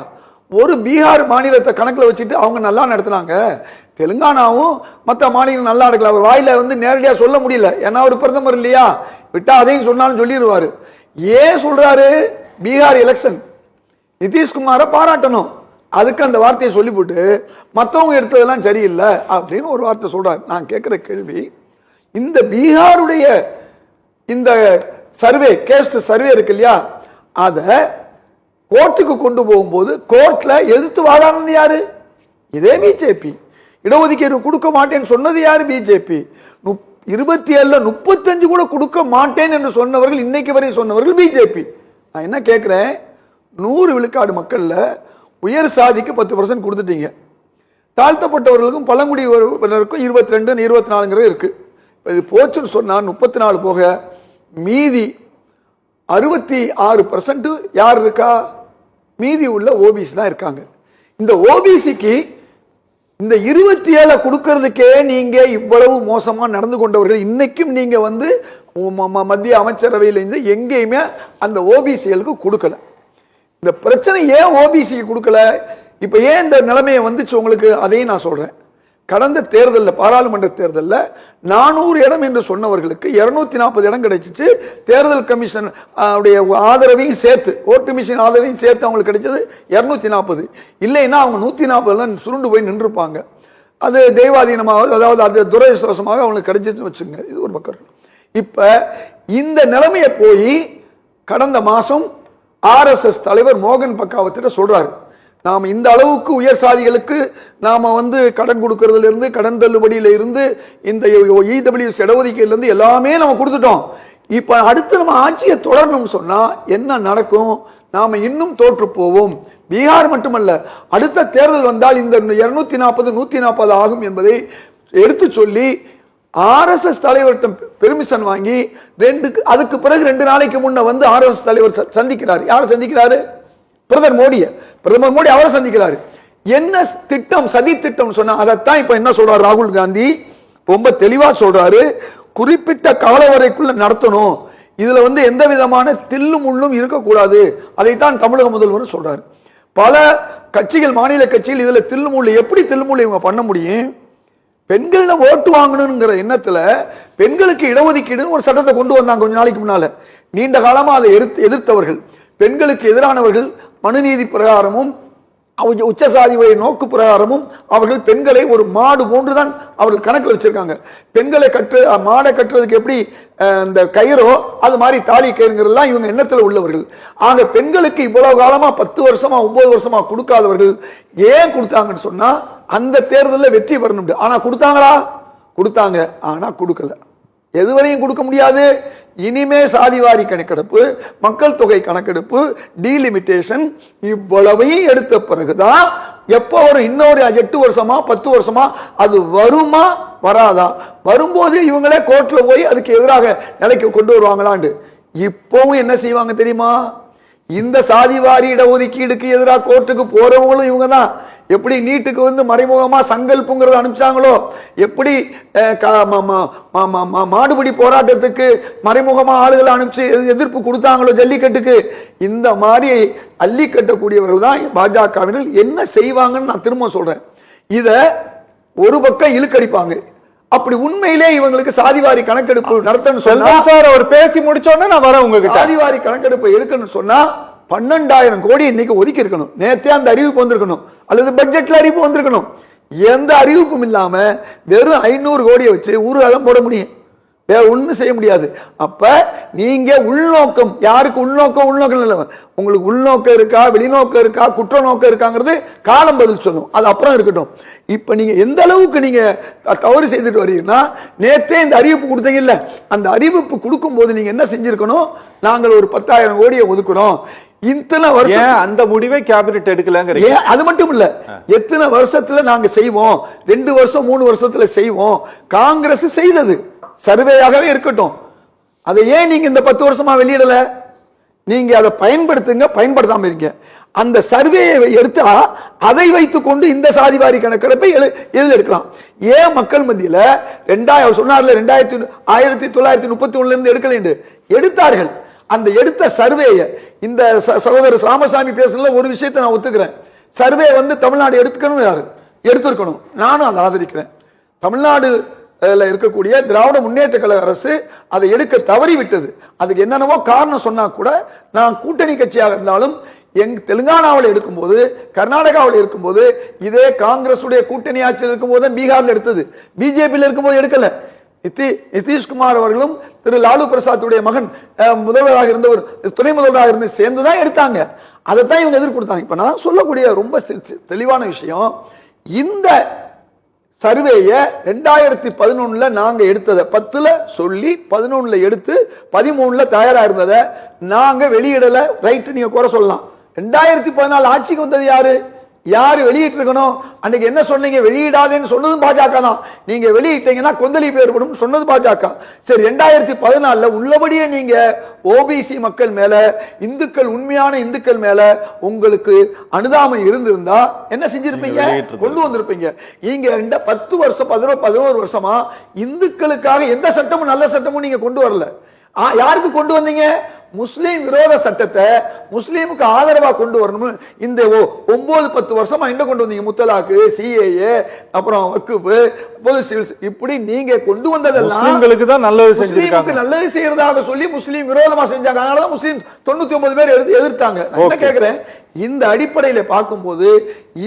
ஒரு பீகார் மாநிலத்தை கணக்கில் வச்சுட்டு அவங்க நல்லா நடத்தினாங்க, தெலுங்கானாவும் மற்ற மாநிலம் நல்லா நடக்கல. அவர் வாயில நேரடியா சொல்ல முடியல, ஏன்னா ஒரு பிரதமர் இல்லையா, விட்டா அதையும் சொன்னாலும் சொல்லிடுவாரு. ஏன் சொல்றாரு? பீகார் எலெக்ஷன் நிதிஷ்குமாரை பாராட்டணும், அதுக்கு அந்த வார்த்தையை சொல்லிவிட்டு மற்றவங்க எடுத்ததெல்லாம் சரியில்லை அப்படின்னு ஒரு வார்த்தை சொல்றாரு. நான் கேட்கிற கேள்வி, இந்த பீகாருடைய இந்த சர்வே, கேஸ்ட் சர்வே இருக்கு இல்லையா, அத கோர்ட்டுக்கு கொண்டு போகும்போது கோர்ட்ல எதிர்த்து வாதாடினது யாரு? இதே பிஜேபி. இடஒதுக்கீடு கொடுக்க மாட்டேன்னு சொன்னது யாரு? பிஜேபி. 27ல 35 கூட கொடுக்க மாட்டேன் என்று சொன்னவர்கள், இன்னைக்கு வரை சொன்னவர்கள் பிஜேபி. நான் என்ன கேட்கிறேன், 100 விழுக்காடு மக்கள்ல உயர் சாதிக்கு 10% கொடுத்துட்டீங்க, தாழ்த்தப்பட்டவர்களுக்கும் பழங்குடியினருக்கும் 22 24 இருக்கு. இது போச்சுன்னு சொன்னா 34 போக மீதி 66% யார் இருக்கா? மீதி உள்ள ஓபிசி தான் இருக்காங்க. இந்த ஓபிசிக்கு இந்த 27 கொடுக்கறதுக்கே நீங்க இவ்வளவு மோசமா நடந்து கொண்டவர்கள். இன்னைக்கும் நீங்க மத்திய அமைச்சரவையில் இருந்து எங்கேயுமே அந்த ஓபிசிகளுக்கு கொடுக்கல. இந்த பிரச்சனை ஏன் ஓபிசிக்கு கொடுக்கல, இப்ப ஏன் இந்த நிலைமையை வந்துச்சு உங்களுக்கு, அதையும் நான் சொல்றேன். கடந்த தேர்தலில், பாராளுமன்ற தேர்தலில் 400 இடம் என்று சொன்னவர்களுக்கு 240 இடம் கிடைச்சிச்சு. தேர்தல் கமிஷன் ஆதரவையும் சேர்த்து, ஓட்டு மிஷின் ஆதரவையும் சேர்த்து அவங்களுக்கு கிடைச்சது 240. இல்லைன்னா அவங்க 140 சுருண்டு போய் நின்றுப்பாங்க. அது தெய்வாதீனமாக, அதாவது அது துரதிர்ஷ்டவசமாக அவங்களுக்கு கிடைச்சிச்சுன்னு வச்சுங்க. இது ஒரு பக்கம். இப்ப இந்த நிலைமையை போய் கடந்த மாசம் RSS தலைவர் மோகன் பகாவத் சொல்றாரு, நாம இந்த அளவுக்கு உயர் சாதிகளுக்கு நாம கடன் கொடுக்கறதுல இருந்து, கடன் தள்ளுபடியில இருந்து, இந்த EWS இடஒதுக்கீடுல இருந்து எல்லாமே நம்ம கொடுத்துட்டோம். இப்ப அடுத்து நம்ம ஆட்சியை தொடரணும்னு சொன்னா என்ன நடக்கும்? நாம இன்னும் தோற்று போவோம். பீகார் மட்டுமல்ல, அடுத்த தேர்தல் வந்தால் இந்த 240 140 ஆகும் என்பதை எடுத்து சொல்லி RSS தலைவர்கிட்ட பெர்மிஷன் வாங்கி அதுக்கு பிறகு 2 நாளைக்கு முன்ன RSS தலைவர் சந்திக்கிறார். யாரை சந்திக்கிறாரு? பிரதமர் மோடி அவரை சந்திக்கிறாரு. என்ன திட்டம்? சதி திட்டம் சொன்னா அதைத்தான் இப்ப என்ன சொல்றாரு ராகுல் காந்தி? ரொம்ப தெளிவா சொல்றாரு, குறிப்பிட்ட கால வரைக்குள்ள நடத்தணும், இதுல எந்த விதமான தில்லும் உள்ளும் இருக்கக்கூடாது. அதைத்தான் தமிழக முதல்வர் சொல்றாரு. பல கட்சிகள், மாநில கட்சிகள் இதுல தில்லுமுள்ளு, எப்படி தில்லுமுள்ளு இவங்க பண்ண முடியும்? பெண்கள் ஓட்டு வாங்கணுங்கிற எண்ணத்துல பெண்களுக்கு இடஒதுக்கீடுன்னு ஒரு சட்டத்தை கொண்டு வந்தாங்க கொஞ்ச நாளைக்கு முன்னால. நீண்ட காலமா அதை எதிர்த்தவர்கள், பெண்களுக்கு எதிரானவர்கள், மனுநீதி பிரகாரமும் உச்சசாதிவை நோக்கு பிரகாரமும் அவர்கள் பெண்களை ஒரு மாடு போன்றுதான் அவர்கள் கணக்கில் வச்சிருக்காங்க. பெண்களை மாடை கட்டுறதுக்கு எப்படி இந்த கயிறோ அது மாதிரி தாலி கயிறுங்கிறதுலாம் இவங்க எண்ணத்தில் உள்ளவர்கள். ஆக பெண்களுக்கு இவ்வளவு காலமா 10 வருஷமா 9 வருஷமா கொடுக்காதவர்கள் ஏன் கொடுத்தாங்கன்னு சொன்னா அந்த தேர்தலில் வெற்றி பெறணும். ஆனா கொடுத்தாங்களா? கொடுத்தாங்க, ஆனா கொடுக்கல. எதுவரையும் கொடுக்க முடியாது. இனிமே சாதிவாரி கணக்கெடுப்பு, மக்கள் தொகை கணக்கெடுப்பு, டீலிமிட்டேஷன் இவ்வளவையும் எடுத்த பிறகுதான் எப்போ ஒரு இன்னொரு 8 வருஷமா 10 வருஷமா அது வருமா வராதா? வரும்போது இவங்களே கோர்ட்ல போய் அதுக்கு எதிராக நிலைக்கு கொண்டு வருவாங்களாண்டு. இப்பவும் என்ன செய்வாங்க தெரியுமா? இந்த சாதிவாரி இடஒதுக்கீடுக்கு எதிராக கோர்ட்டுக்கு போறவங்களும் இவங்க தான். எப்படி நீட்டுக்கு மறைமுகமா சங்கல்புங்கிறத அனுப்பிச்சாங்களோ, எப்படி மாடுபிடி போராட்டத்துக்கு மறைமுகமா ஆளுகளை அனுப்பிச்சு எதிர்ப்பு கொடுத்தாங்களோ ஜல்லிக்கட்டுக்கு, இந்த மாதிரி அள்ளி கட்டக்கூடியவர்கள் தான் பாஜகவினர். என்ன செய்வாங்கன்னு நான் திரும்ப சொல்றேன். இத ஒரு பக்கம் இழுக்கடிப்பாங்க. அப்படி உண்மையிலே இவங்களுக்கு சாதிவாரி கணக்கெடுப்பு நடத்தணும் சொன்னா, அவர் பேசி முடிச்சோன்னா நான் வரேன் உங்ககிட்ட. சாதிவாரி கணக்கெடுப்பு எடுக்கணும்னு சொன்னா 12,000 கோடி இன்னைக்கு ஒதுக்கி இருக்கணும். நேத்தே அந்த அறிவிப்பு வந்திருக்கணும், அல்லது பட்ஜெட்ல அறிவிப்பு வந்திருக்கணும். எந்த அறிவிப்பும் இல்லாம வெறும் 500 கோடியை வச்சு ஊர்வலம் போட முடியும், வேற ஒண்ணும் செய்ய முடியாது. அப்ப நீங்க உள்நோக்கம், யாருக்கு உள்நோக்கம் இல்லை, உங்களுக்கு உள்நோக்கம் இருக்கா, வெளிநோக்கம் இருக்கா, குற்ற நோக்கம் இருக்காங்கிறது காலம் பதில் சொல்லும். அது அப்புறம் இருக்கட்டும். இப்ப நீங்க எந்த அளவுக்கு நீங்க தவறு செய்துட்டு வரீங்கன்னா, நேத்தே இந்த அறிவிப்பு கொடுத்தீங்க இல்ல, அந்த அறிவிப்பு கொடுக்கும் போது நீங்க என்ன செஞ்சிருக்கணும்? நாங்கள் ஒரு 10,000 கோடியை ஒதுக்குறோம், இத்தனை வருஷம் அந்த முடிவை கேபினெட் எடுக்கலங்க. அது மட்டும் இல்ல, எத்தனை வருஷத்துல நாங்க செய்வோம், 2 வருஷம் 3 வருஷத்துல செய்வோம். காங்கிரஸ் செய்தது சர்வேயாகவே இருக்கட்டும், அதை ஏன் நீங்க இந்த 10 வருஷமா வெளியிடல? நீங்க அதை பயன்படுத்துங்க, பயன்படுத்தாம இருங்க. அந்த சர்வேயை எடுத்தா அதை வைத்துக் கொண்டு இந்த சாதிவாரி கணக்கெடுப்பை எதில் எடுக்கலாம். ஏன் மக்கள் மத்தியில 2000 சொன்னார்ல, 1931 இருந்து எடுக்கல என்று எடுத்தார்கள். அந்த எடுத்த சர்வேயை இந்த சகோதரர் ராமசாமி பேசுறதுல ஒரு விஷயத்தை நான் ஒத்துக்கிறேன். சர்வே தமிழ்நாடு எடுத்துக்கணும், யாரு எடுத்திருக்கணும், நானும் அதை ஆதரிக்கிறேன். தமிழ்நாடு இருக்கக்கூடிய திராவிட முன்னேற்ற கழக அரசு அதை எடுக்க தவறிவிட்டது. அதுக்கு என்னென்னவோ காரணம் சொன்னா கூட, நான் கூட்டணி கட்சியாக இருந்தாலும் தெலுங்கானாவில் எடுக்கும்போது, கர்நாடகாவில் இருக்கும்போது, இதே காங்கிரஸ் உடைய கூட்டணி ஆட்சியில் இருக்கும்போது பீகார்ல எடுத்தது, பிஜேபியில் இருக்கும்போது எடுக்கல. நிதிஷ்குமார் அவர்களும் திரு லாலு பிரசாத்துடைய மகன் முதல்வராக இருந்தவர், துணை முதல்வராக இருந்து சேர்ந்துதான் எடுத்தாங்க. அதைத்தான் இவங்க எதிர்கொடுத்தாங்க. இப்ப நான் சொல்லக்கூடிய ரொம்ப தெளிவான விஷயம், இந்த சர்வேய 2011 நாங்க எடுத்ததை 10ல சொல்லி 11ல எடுத்து 13ல தயாரா இருந்ததை நாங்க வெளியிடல. ரைட், நீங்க குறை சொல்லலாம். 2014 ஆட்சிக்கு வந்தது யாரு? யாரு வெளியிட்டு இருக்கணும்? அன்னைக்கு என்ன சொன்னீங்க? வெளியிடாதேன்னு சொன்னதும் பாஜக தான். நீங்க வெளியிட்டீங்கன்னா கொந்தளிப்பு ஏற்படும் சொன்னது பாஜக. சரி, 2014 உள்ளபடியே நீங்க ஓபிசி மக்கள் மேல, இந்துக்கள், உண்மையான இந்துக்கள் மேல உங்களுக்கு அனுதாபம் இருந்திருந்தா என்ன செஞ்சிருப்பீங்க? கொண்டு வந்திருப்பீங்க. நீங்க 10 வருஷம் 11 வருஷமா இந்துக்களுக்காக எந்த சட்டமும் நல்ல சட்டமும் நீங்க கொண்டு வரல. யாருக்கு கொண்டு வந்தீங்க? முஸ்லீம் விரோத சட்டத்தை முஸ்லீமுக்கு ஆதரவா கொண்டு வரணும். இந்த 9-10 வருஷமா என்ன கொண்டு வந்தீங்க? முத்தலாக்கு, சிஏஏ, அப்புறம் வக்ஃப், பொது சிவில், இப்படி நீங்க கொண்டு வந்ததெல்லாம் முஸ்லிம்களுக்கு தான் நல்லது செஞ்சிருக்காங்க. முஸ்லீமுக்கு நல்லது செய்யறதாக சொல்லி முஸ்லீம் விரோதமா செஞ்சாங்க. அதனாலதான் முஸ்லீம் 99 பேர் எதிர்த்தாங்க. நான் என்ன கேக்குறேன், இந்த அடிப்படையில பார்க்கும்போது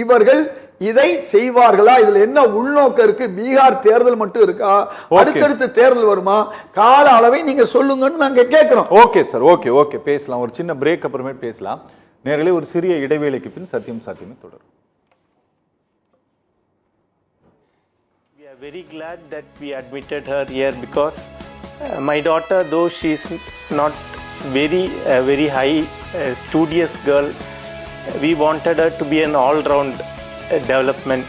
இவர்கள் இதை செய்வார்களா? இதுல என்ன உள்நோக்கம் இருக்கு? பீகார் தேர்தல் மட்டும் இருக்கா? அடுத்தடுத்து தேர்தல் வருமா? கால அளவை நீங்க சொல்லுங்கன்னு நாங்க கேட்கிறோம். ஓகே சார், ஓகே பேசலாம். ஒரு சின்ன பிரேக் அப்புறமே பேசலாம். நேரலே ஒரு சிறிய இடைவேளைக்கு பின் சத்தியம் சாத்தியமே தொடரும். We are very glad that we admitted her here because my daughter, though she is not very high studious girl, we wanted her to be an all-round development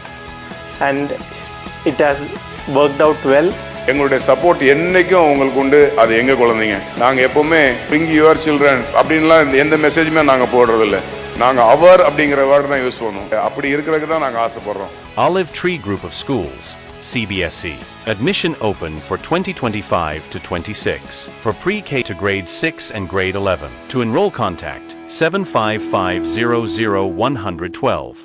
and it has worked out well. எங்களுடைய support என்னைக்கும் உங்களுக்கு உண்டு. அது எங்க குழந்தைங்க. நாங்க எப்பவுமே bring your children அப்படின்லாம் எந்த மெசேஜுமே நாங்க போடுறதில்ல. நாங்க அவர் அப்படிங்கிற வேர்டு தான் யூஸ் பண்ணுவோம். அப்படி இருக்கிறதுக்கு தான் நாங்க ஆசைப்படுறோம். Olive Tree Group of Schools, CBSE. Admission open for 2025 to 26 for pre-K to grade 6 and grade 11. To enroll, contact 755-00112.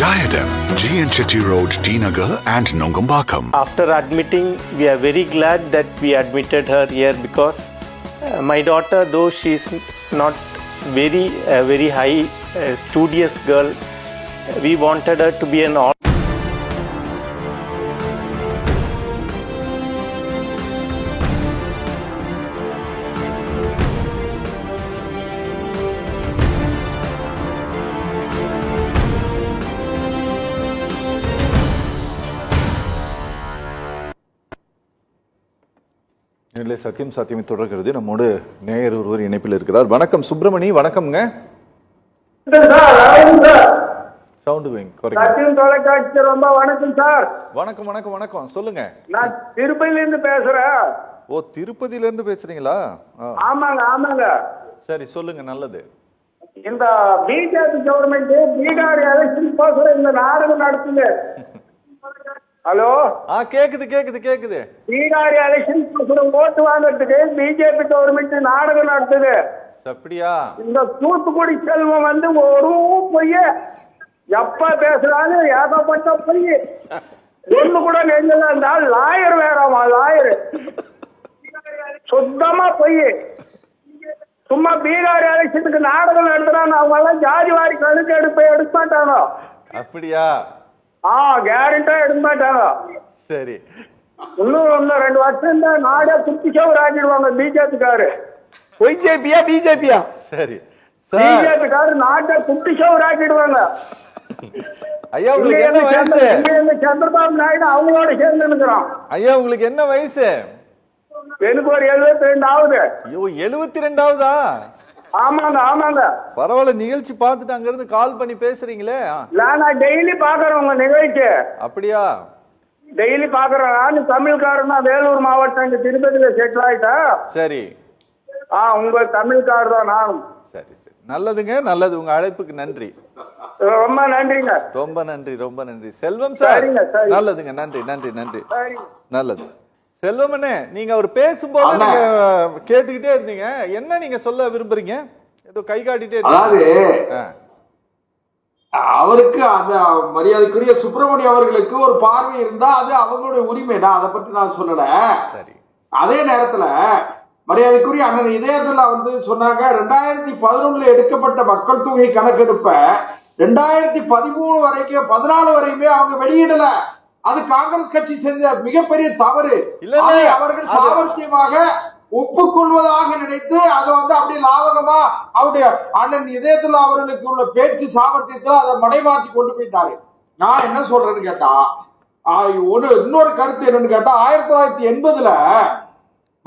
Diadem, GN Chetty Road, T Nagar and Nongambakam. After admitting, we are very glad that we admitted her here because my daughter, though she is not very high studious girl, we wanted her to be an all. சத்தியம் சாத்தியமே தொடர்கிறது. நம்மோடு நேயர் ஒருவர் இணைப்பில் இருக்கிறார். வணக்கம் சுப்பிரமணி. வணக்கம்ங்க. சவுண்ட் தொலைக்காட்சி ரொம்ப வணக்கம் சார். வணக்கம் சொல்லுங்க. நான் திருப்பதியில இருந்து பேசுறேன். ஓ, திருப்பதியில இருந்து பேசுறீங்களா? ஆமாங்க. சரி, சொல்லுங்க. நல்லது. இந்த பிஜேபி கவர்மெண்ட் பீகார் எலெக்ஷன் கோசரம் இந்த நாடகம் நடத்துது. ஹலோ, கேக்குது. பீகார் எலெக்ஷன் கோசரம் ஓட்டு வாங்கறதுக்கு பிஜேபி கவர்மெண்ட் நாடகம் நடத்துது. அப்படியா? இந்த தூத்துக்குடி செல்வம் வந்து ஒரு பொய்ய எப்ப பேசுறாலும் ஏகப்பட்ட பொய். ஒண்ணு கூட நெஞ்சல இருந்தால் லாயர் வேறாமா, லாயர் சுத்தமா பொய். சும்மா பீகார் எலெக்ஷனுக்கு நாடகம் நடத்துறான்னு அவங்க எல்லாம் ஜாதி வாரி கணக்கு எடுக்க மாட்டானோ? அப்படியா? கேரண்டா எடுக்க மாட்டாங்க. சரி, இன்னும் 2 வருஷம் தான் நாடே குட்டிச்சவர் ஆக்கிடுவாங்க பிஜேபிக்காரு. பிஜேபியா? சரி, பிஜேபிக்காரு நாட்டை குட்டிச்சவர் ஆக்கிடுவாங்க. ஐயா, உங்களுக்கு என்ன வயசு? சந்திரபாபு நாயுடு அவங்களோட சேர்ந்து இருக்கிறோம். ஐயா, உங்களுக்கு என்ன வயசு? எனக்கு ஒரு 72 ஆகுது. 72 ஆகுதா? ஆமாங்க. பரவாயில்ல, நிகழ்ச்சி பார்த்துட்டு அங்க இருந்து கால் பண்ணி பேசுறீங்களே. நான் டெய்லி பாக்குறேன் உங்க நிகழ்ச்சி. அப்படியா? டெய்லி பாக்குறேன். நான் தமிழ்காரன் தான். வேலூர் மாவட்டம் இங்க திருப்பதியில செட்டில் ஆயிட்டா. சரி. உங்க தமிழ்காரர் தான் நான். சரி, நல்லதுங்க, நல்லது. உங்க அழைப்புக்கு நன்றி. ரொம்ப நன்றிங்க. ரொம்ப நன்றி. செல்வம் சார். நல்லதுங்க. நன்றி. நல்லது. செல்வமனே, நீங்க அவர் பேசும்போது நீங்க கேட்டுக்கிட்டே இருந்தீங்க. என்ன நீங்க சொல்ல விரும்புறீங்க? ஏதோ கை காட்டிட்டே அதாவது அவருக்கு அந்த மரியாதைக்குரிய சுப்பிரமணிய அவர்களுக்கு ஒரு பார்வை இருந்தா அது அவங்களுடைய உரிமை. நான் அதை பற்றி நான் சொல்லல. சரி. அதே நேரத்துல மரியாதைக்குரிய அண்ணன் இதயத்துல வந்து சொன்னாங்க 2011 எடுக்கப்பட்ட மக்கள் தொகை கணக்கெடுப்ப 2013 வரைக்கும் 14 வரையுமே அவங்க வெளியிடல. அது காங்கிரஸ் கட்சி செஞ்ச மிகப்பெரிய தவறு. அதை அவர்கள் சாமர்த்தியமாக ஒப்புக்கொள்வதாக நினைத்து அதை வந்து அப்படி லாவகமா அவருடைய அண்ணன் இதயத்துல அவர்களுக்கு உள்ள பேச்சு சாமர்த்தியத்துல அதை மடைமாற்றி கொண்டு போயிட்டாரு. நான் என்ன சொல்றேன்னு கேட்டா, இன்னொரு கருத்து என்னன்னு கேட்டா, 1980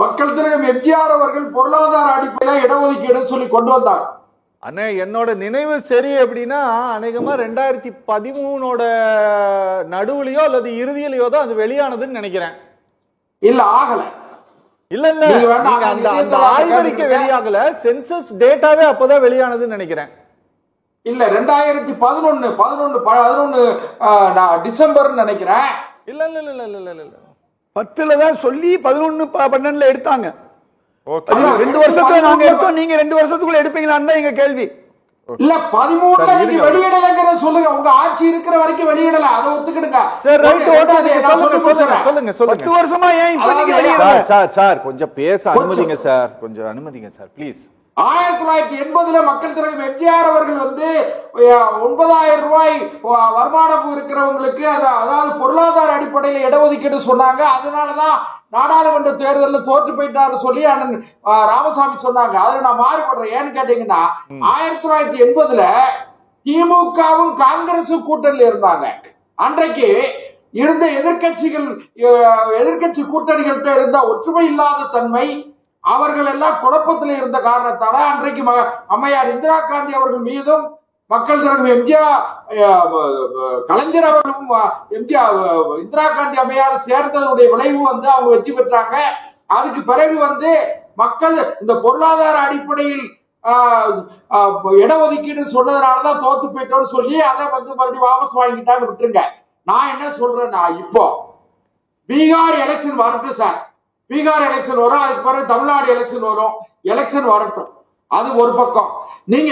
மக்கள் திலகம் எம்ஜிஆர் அவர்கள் பொருளாதார அடிப்படையில இடஒதுக்கீடு சொல்லி கொண்டு வந்தாங்க. அண்ணே என்னோட நினைவு சரி அப்படின்னா அநேகமா 2013 நடுவுலயோ அல்லது இறுதியிலயோ தான் அது வெளியானதுன்னு நினைக்கிறேன். இல்ல ஆகல. இல்ல அந்த ஆய்வறிக்கை வெளியாகல, சென்சஸ் டேட்டாவே அப்பதான் வெளியானதுன்னு நினைக்கிறேன். இல்ல 2011 டிசம்பர் நினைக்கிறேன். இல்ல 10ல தான் சொல்லி 11-12 எடுத்தாங்க. 2 வருஷத்துல நாங்க எடுத்தோம், நீங்க 2 வருஷத்துக்குள்ள எடுப்பீங்களான்னு தான் எங்க கேள்வி. இல்ல 13ல நீங்க வெளியிடலங்கறத சொல்லுங்க. உங்க ஆட்சி இருக்கிற வரைக்கும் வெளியிடல, அதை ஒத்துக்கிடுங்க. சரி ரைட், சொல்லுங்க 10 வருஷமா ஏன் இப்ப நீங்க வெளியிடல? சார் கொஞ்சம் பேச அனுமதிங்க சார், கொஞ்சம் அனுமதிங்க சார் ப்ளீஸ். 1980 மக்கள் தலைவர் எம்ஜிஆர் அவர்கள் 9,000 ரூபாய் வருமானம் இருக்கிறவங்களுக்கு அதாவது பொருளாதார அடிப்படையில் இடஒதுக்கீடு சொன்னாங்க. அதனாலதான் நாடாளுமன்ற தேர்தலில் தோற்று போயிட்டாரு சொல்லி அண்ணன் ராமசாமி சொன்னாங்க. அதுல நான் மாறுபடுறேன். ஏன்னு கேட்டீங்கன்னா 1980 திமுகவும் காங்கிரசும் கூட்டணியில் இருந்தாங்க. அன்றைக்கு இருந்த எதிர்கட்சி கூட்டணிகள்கிட்ட இருந்த ஒற்றுமை இல்லாத தன்மை, அவர்கள் எல்லாம் குழப்பத்தில் இருந்த காரணத்தால அன்றைக்கு அம்மையார் இந்திரா காந்தி அவர்கள் மீதும் மக்கள் தலைவர் எம்ஜிஆர் கலைஞர் அவர்களும் இந்திரா காந்தி அம்மையார் சேர்ந்ததுடைய விளைவு அவங்க வெற்றி பெற்றாங்க. அதுக்கு பிறகு மக்கள் இந்த பொருளாதார அடிப்படையில் இடஒதுக்கீடு சொன்னதுனாலதான் தோத்து போயிட்டோம்னு சொல்லி அதை மறுபடியும் வாபஸ் வாங்கிட்டாங்க. விட்டுருங்க. நான் என்ன சொல்றேன்னா, இப்போ பீகார் எலெக்ஷன் வரட்டும் சார். பீகார் எலெக்ஷன் வரும், அதுக்கு பிறகு தமிழ்நாடு எலெக்ஷன் வரும். எலெக்ஷன் வரட்டும், அது ஒரு பக்கம். நீங்க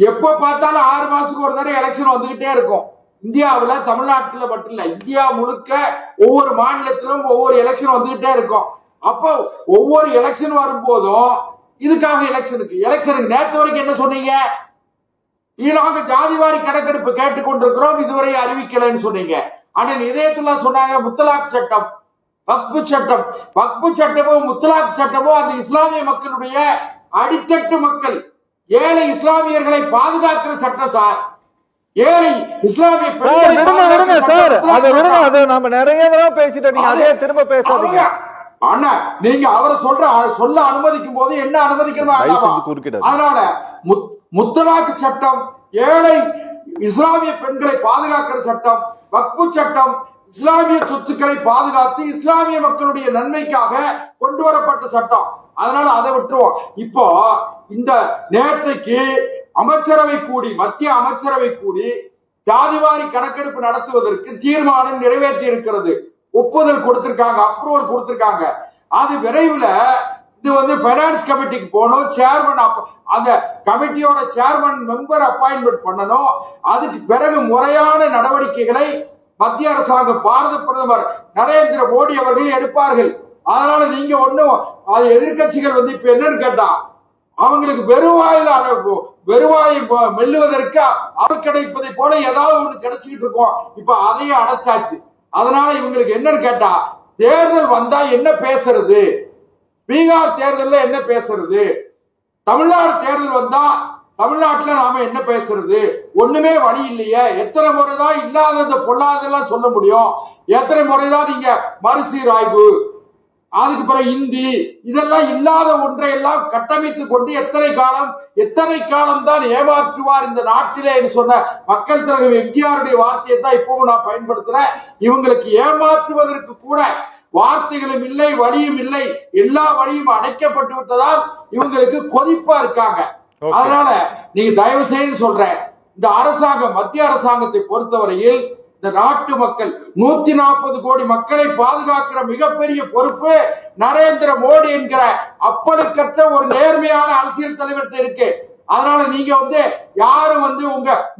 எப்ப பார்த்தாலும் 6 மாசத்துக்கு ஒரு தடவை எலெக்ஷன் வந்துகிட்டே இருக்கும். இந்தியாவுல தமிழ்நாட்டுல மட்டும் இல்ல, இந்தியா முழுக்க ஒவ்வொரு மாநிலத்திலும் ஒவ்வொரு எலெக்ஷன் வந்துகிட்டே இருக்கும். அப்போ ஒவ்வொரு எலெக்ஷன் வரும்போதும் இதுக்காக எலெக்ஷனுக்கு நேற்று வரைக்கும் என்ன சொன்னீங்க? நாங்க ஜாதிவாரி கணக்கெடுப்பு கேட்டுக்கொண்டிருக்கிறோம், இதுவரை அறிவிக்கலைன்னு சொன்னீங்க. ஆனா இதயத்துல்லா சொன்னாங்க முத்தலாக் சட்டம், வக்பு சட்டமும் முத்தலாக் சட்டமும் அந்த இஸ்லாமிய மக்களுடைய அடித்தட்டு மக்கள் ஏழை இஸ்லாமியர்களை பாதுகாக்கிற சட்டம் சார். ஏழை இஸ்லாமிய நம்ம நிறைய தடவை பேசிட்டோம், நீங்க அதே திரும்ப பேசாதீங்க அண்ணா. நீங்க அவரை சொல்ல அனுமதிக்கும் போது என்ன அனுமதிக்கணும்? அதனால முத்தலாக் சட்டம், ஏழை இஸ்லாமிய பெண்களை பாதுகாக்கிற சட்டம், வக்பு சட்டம் இஸ்லாமிய சொத்துக்களை பாதுகாத்து இஸ்லாமிய மக்களுடைய நன்மைக்காக கொண்டு வரப்பட்ட சட்டம். அதனால அதை விட்டுருவோம். இப்போ இந்த நேற்றைக்கு மத்திய அமைச்சரவை கூடி ஜாதிவாரி கணக்கெடுப்பு நடத்துவதற்கு தீர்மானம் நிறைவேற்றி இருக்கிறது. ஒப்புதல் கொடுத்திருக்காங்க, அப்ரூவல் கொடுத்திருக்காங்க. அது விரைவில் இது பைனான்ஸ் கமிட்டிக்கு போகணும். சேர்மன் அந்த கமிட்டியோட சேர்மன் மெம்பர் அப்பாயின்மெண்ட் பண்ணணும். அதுக்கு பிறகு முறையான நடவடிக்கைகளை மத்திய அரசாங்கம் பாரத பிரதமர் நரேந்திர மோடி அவர்கள் எடுப்பார்கள். அதனால நீங்க அது எதிர்கட்சிகள் இப்ப என்னன்னு கேட்டா, அவங்களுக்கு வெறுவாயை மெல்லுவதற்கு அவள் கிடைப்பதை போல ஏதாவது ஒண்ணு கிடைச்சிக்கிட்டு இருக்கோம். இப்ப அதையும் அடைச்சாச்சு. அதனால இவங்களுக்கு என்னன்னு கேட்டா, தேர்தல் வந்தா என்ன பேசுறது, பீகார் தேர்தல்ல என்ன பேசுறது, தமிழ்நாடு தேர்தல் வந்தா தமிழ்நாட்டுல நாம என்ன பேசுறது, ஒண்ணுமே வழி இல்லையே. எத்தனை முறைதான் இல்லாத பொல்லாதெல்லாம் சொல்ல முடியும்? எத்தனை முறைதான் நீங்க மறுசீராய்வு, அதுக்கு பிறகு இந்தி, இதெல்லாம் இல்லாத ஒன்றை எல்லாம் கட்டமைத்துக் கொண்டு எத்தனை காலம் தான் ஏமாற்றுவார் இந்த நாட்டிலே என்று சொன்ன மக்கள் தலைவர் எம்ஜிஆருடைய வார்த்தையை தான் இப்பவும் நான் பயன்படுத்துறேன். இவங்களுக்கு ஏமாற்றுவதற்கு கூட வார்த்தைகளும் இல்லை, வழியும் இல்லை. எல்லா வழியும் அடைக்கப்பட்டு விட்டதால் இவங்களுக்கு கொதிப்பா இருக்காங்க. அதனால நீங்க தயவு செய்து சொல்றேன், இந்த அரசாங்கம் மத்திய அரசாங்கத்தை பொறுத்தவரையில் இந்த நாட்டு மக்கள் 140 கோடி மக்களை பாதுகாக்கிற மிகப்பெரிய பொறுப்பு நரேந்திர மோடி என்கிற அப்பழுக்கற்ற ஒரு நேர்மையான அரசியல் தலைவர்கிட்ட இருக்கு. அதனால நீங்க யாரும்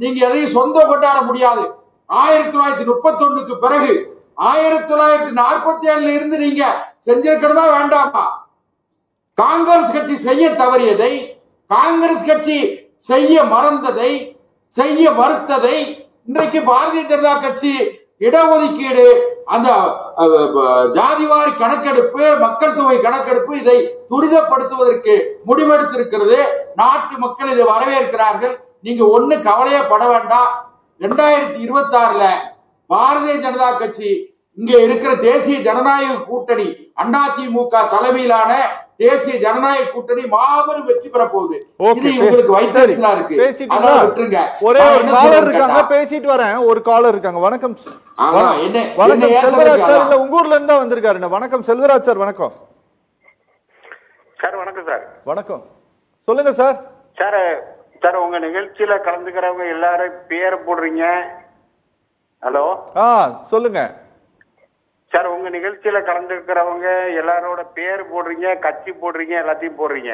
நீங்க எதையும் சொந்தம் கொண்டாட முடியாது. 1931க்கு பிறகு 1947 இருந்து நீங்க செஞ்சிருக்கணுமா வேண்டாமா? காங்கிரஸ் கட்சி செய்ய தவறியதை, காங்கிரஸ் கட்சி செய்ய மறந்ததை, செய்ய மறுத்ததை இன்றைக்கு பாரதிய ஜனதா கட்சி இடஒதுக்கீடு, அந்த ஜாதிவாரி கணக்கெடுப்பு, மக்கள் தொகை கணக்கெடுப்பு, இதை துரிதப்படுத்துவதற்கு முடிவெடுத்திருக்கிறது. நாட்டு மக்கள் இதை வரவேற்கிறார்கள். நீங்க ஒண்ணு கவலையே பட வேண்டாம். 2026 பாரதிய ஜனதா கட்சி இங்க இருக்கிற தேசிய ஜனநாயக கூட்டணி அதிமுக தலைமையிலான தேசிய ஜனநாயக கூட்டணி மாபெரும் வெற்றி பெற போகுது. இது உங்களுக்கு வைத்தறிச்சலா இருக்கு. அதனால விட்டுருங்க. ஒரே ஒரு காலர் இருக்காங்க, பேசிட்டு வரேன். ஒரு காலர் இருக்காங்க. வணக்கம். வணக்கம் செல்வராஜ் சார். இல்ல உங்க ஊர்ல இருந்தா வந்திருக்காரு. வணக்கம் செல்வராஜ் சார். வணக்கம் சார். வணக்கம் சார். வணக்கம், சொல்லுங்க சார். சார் சார் உங்க நிகழ்ச்சியில கலந்துக்கிறவங்க எல்லாரும் பேர் போடுறீங்க. ஹலோ. சொல்லுங்க சார். உங்க நிகழ்ச்சியில கலந்துக்கிறவங்க எல்லாரோட பேர் போடுறீங்க, கட்சி போடுறீங்க, எல்லாத்தையும் போடுறீங்க.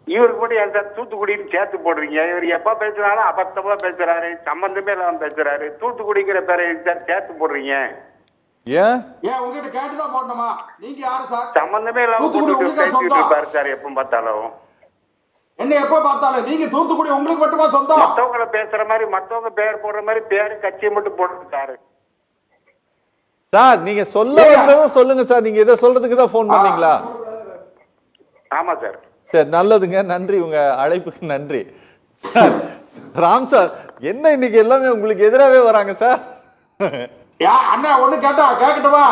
இவருக்கு மட்டும் ஏன் சார் தூத்துக்குடின்னு சேர்த்து போடுறீங்க? இவர் எப்ப பேசுறாலும் அபத்தமா பேசுறாரு, சம்பந்தமே இல்லாம பேசுறாரு. தூத்துக்குடிங்கிற பேரை சார் சேர்த்து போடுறீங்க. ஏன் உங்ககிட்ட கேட்டுதான் போடணுமா? நீங்க யாரு சார்? சம்பந்தமே இல்லாம பேசிட்டு இருப்பாரு சார் எப்ப பார்த்தாலும். என்ன எப்ப பார்த்தாலும் நீங்க தூத்துக்குடி உங்களுக்கு மட்டுமா சொந்தம்? மத்தவங்களை பேசுற மாதிரி, மத்தவங்க பேர் போடுற மாதிரி பேரு கட்சியை மட்டும் போட்டுருக்காரு சார். நீங்க சொல்ல வந்ததை சொல்லுங்க சார். நீங்க இதை சொல்றதுக்கு தான் போன் பண்ணீங்களா? ஆமா சார். சரி, நல்லதுங்க, நன்றி. உங்க அழைப்புக்கு நன்றி சார். ராம் சார், என்ன இன்னைக்கு எல்லாமே உங்களுக்கு எதிராகவே வராங்க சார்? அண்ணா ஒண்ணு கேட்கட்டுமா?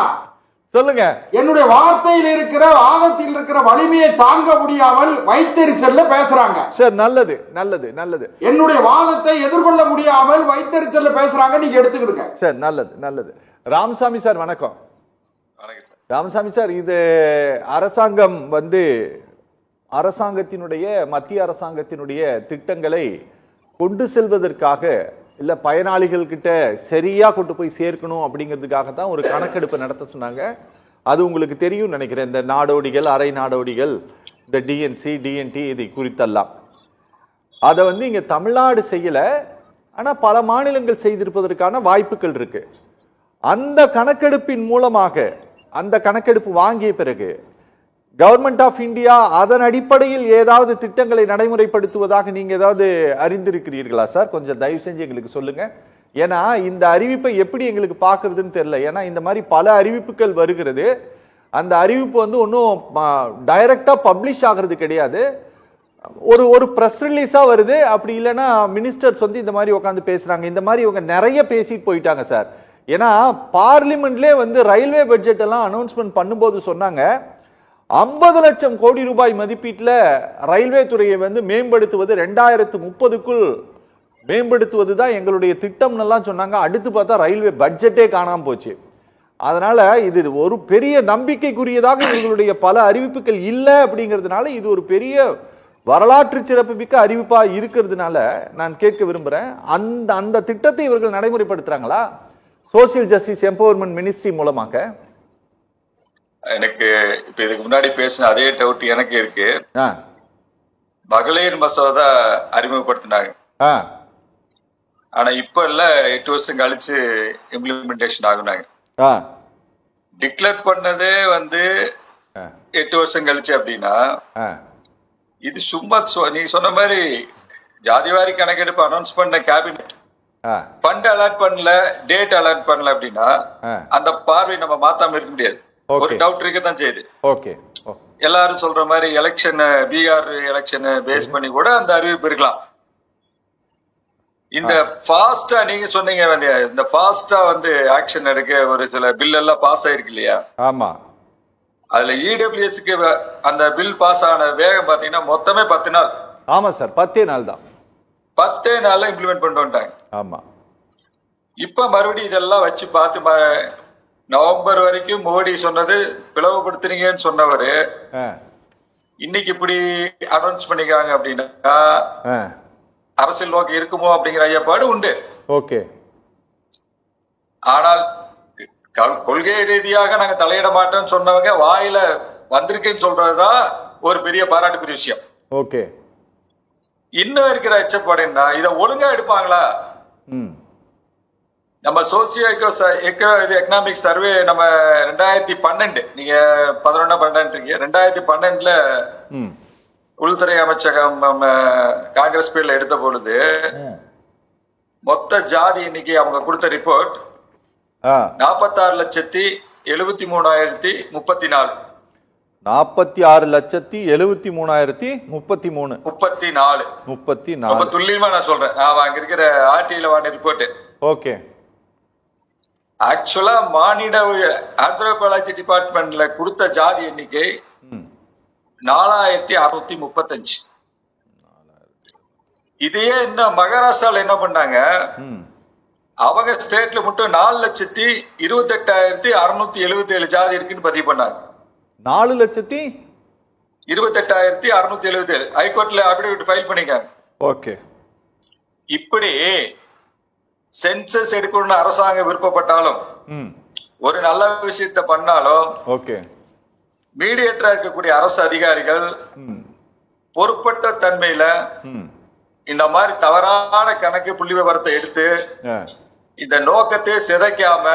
சொல்லுங்க. என்னுடைய வார்த்தையில் இருக்கிற வாதத்தில் இருக்கிற வலிமையை தாங்க முடியாமல் வைத்தறிச்சல்ல பேசுறாங்க. சார், நல்லது நல்லது நல்லது. என்னுடைய வாதத்தை எதிர்கொள்ள முடியாமல் வைத்தறிச்சல்ல பேசுறாங்க, நீங்க எடுத்துக்கிடுங்க. சார், நல்லது நல்லது. ராமசாமி சார் வணக்கம். ராமசாமி சார், இது அரசாங்கம் அரசாங்கத்தினுடைய மத்திய அரசாங்கத்தினுடைய திட்டங்களை கொண்டு செல்வதற்காக இல்ல பயனாளிகள் கிட்ட சரியா கொண்டு போய் சேர்க்கணும் அப்படிங்கிறதுக்காக தான் ஒரு கணக்கெடுப்பு நடத்த சொன்னாங்க. அது உங்களுக்கு தெரியும் நினைக்கிறேன். இந்த நாடோடிகள், அரை நாடோடிகள், இந்த டிஎன்சி டிஎன்டி இது குறித்தெல்லாம் அதை இங்க தமிழ்நாடு செய்யல. ஆனா பல மாநிலங்கள் செய்திருப்பதற்கான வாய்ப்புகள் இருக்கு. அந்த கணக்கெடுப்பின் மூலமாக, அந்த கணக்கெடுப்பு வாங்கிய பிறகு கவர்மெண்ட் ஆஃப் இந்தியா அதன் அடிப்படையில் ஏதாவது திட்டங்களை நடைமுறைப்படுத்துவதாக நீங்க ஏதாவது அறிந்திருக்கிறீர்களா சார்? கொஞ்சம் தயவு செஞ்சு எங்களுக்கு சொல்லுங்க. ஏன்னா இந்த அறிவிப்பை எப்படி எங்களுக்கு பார்க்கறதுன்னு தெரியல. ஏன்னா இந்த மாதிரி பல அறிவிப்புகள் வருகிறது. அந்த அறிவிப்பு ஒன்றும் டைரக்டா பப்ளிஷ் ஆகிறது கிடையாது. ஒரு பிரஸ் ரிலீஸா வருது. அப்படி இல்லைன்னா மினிஸ்டர்ஸ் இந்த மாதிரி உட்காந்து பேசுறாங்க. இந்த மாதிரி இவங்க நிறைய பேசிட்டு போயிட்டாங்க சார். ஏன்னா பார்லிமெண்ட்லேயே ரயில்வே பட்ஜெட் எல்லாம் அனௌன்ஸ்மெண்ட் பண்ணும்போது சொன்னாங்க 50 லட்சம் கோடி ரூபாய் மதிப்பீட்டில் ரயில்வே துறையை மேம்படுத்துவது 2030க்குள் மேம்படுத்துவது தான் எங்களுடைய திட்டம் எல்லாம் சொன்னாங்க. அடுத்து பார்த்தா ரயில்வே பட்ஜெட்டே காணாம போச்சு. அதனால இது ஒரு பெரிய நம்பிக்கைக்குரியதாக எங்களுடைய பல அறிவிப்புகள் இல்லை அப்படிங்கிறதுனால இது ஒரு பெரிய வரலாற்று சிறப்புமிக்க அறிவிப்பா இருக்கிறதுனால நான் கேட்க விரும்புறேன், அந்த திட்டத்தை இவர்கள் நடைமுறைப்படுத்துறாங்களா சோசியல் ஜஸ்டிஸ் எம்பவர்மெண்ட் மினிஸ்ட்ரி மூலமாக? எனக்கு இப்ப இதுக்கு முன்னாடி பேசின அதே டவுட் எனக்கு இருக்கு. மகளிர் மசோதா அறிமுகப்படுத்தினாங்க. ஆனா இப்ப இல்ல 8 வருஷம் கழிச்சு இம்ப்ளிமெண்டேஷன் ஆகுனாங்க. டிக்ளேர் பண்ணதே 8 வருஷம் கழிச்சு அப்படின்னா இது சும்மா நீங்க சொன்ன மாதிரி ஜாதிவாரி கணக்கெடுப்பு அனௌன்ஸ் பண்ண கேபினெட் ஃபண்ட் அலாட் பண்ணல, டேட் அலாட் பண்ணல அப்படின்னா அந்த பார்வை நம்ம மாத்தாம இருக்க முடியாது. ஒரு டவுட் இருக்கதான் செய்யுது. எல்லாரும் சொல்ற மாதிரி எலெக்ஷன், பீகார் எலெக்ஷன் பேஸ் பண்ணி கூட அந்த அறிவிப்பு இருக்கலாம். இந்த ஃபாஸ்டா நீங்க சொன்னீங்க, இந்த ஃபாஸ்டா ஆக்ஷன் எடுக்க ஒரு சில பில் எல்லாம் பாஸ் ஆயிருக்கு இல்லையா? ஆமா. அதுல இடபிள்யூஎஸ்க்கு அந்த பில் பாஸ் ஆன வேகம் பாத்தீங்கன்னா மொத்தமே 10 நாள். ஆமா சார், 10 நாள் தான். 10 நாள்ல இம்ப்ளிமெண்ட் பண்ணிட்டு வந்துட்டாங்க. ஆமா. இப்ப மறுபடியும் இதெல்லாம் வச்சு பார்த்து நவம்பர் வரைக்கும் மோடி சொன்னது பிளவுபடுத்துறீங்கன்னு சொன்னவரு இன்னைக்கு இப்படி அனௌன்ஸ் பண்ணிக்கிறாங்க அப்படின்னா அரசியல் நோக்கி இருக்குமோ அப்படிங்கிற ஐயப்பாடு உண்டு. ஓகே. ஆனால் கொள்கை ரீதியாக நாங்க தலையிட மாட்டோம்னு சொன்னவங்க வாயில வந்திருக்குன்னு சொல்றதுதான் ஒரு பெரிய பாராட்டுக்குரிய விஷயம். ஓகே. இன்னும் இருக்கிற அச்சப்பாடு என்ன, இதை ஒழுங்கா எடுப்பாங்களா? நம்ம சோசியோ எக்கனாமிக் சர்வே நம்ம 2012, நீங்க 11-12 2012ல உள்துறை அமைச்சகம் நம்ம காங்கிரஸ் பேர்ல எடுத்த பொழுது மொத்த ஜாதி இன்னைக்கு அவங்க கொடுத்த ரிப்போர்ட் 46,73,034. 46,73,034. ரொம்ப துல்லியமா நான் சொல்றேன். அங்க இருக்கிற ஆர்டிஐல வாங்கின ரிப்போர்ட். ஓகே. ஆக்சுவலா மானிட ஆந்த்ரோபாலஜி டிபார்ட்மெண்ட்ல கொடுத்த ஜாதி எண்ணிக்கை 4635. இதையே இன்னும் மகாராஷ்டிரால என்ன பண்ணாங்க, அவங்க ஸ்டேட்ல மட்டும் 4,28,677 ஜாதி இருக்குன்னு பதிவு பண்ணாங்க. 4,28,677 ஹைகோர்ட்ல அபிடவிட் ஃபைல் பண்ணிருக்காங்க. ஓகே. இப்படி சென்சஸ் எடுக்கணும்னு அரசாங்கம் விருப்பப்பட்டாலும், ஒரு நல்ல விஷயத்தை பண்ணாலும், ஓகே, மீடியேட்டரா இருக்கக்கூடிய அரசு அதிகாரிகள் பொறுப்பற்ற தன்மையில இந்த மாதிரி தவறான கணக்கு புள்ளி விவரத்தை எடுத்து இந்த நோக்கத்தை சிதைக்காம,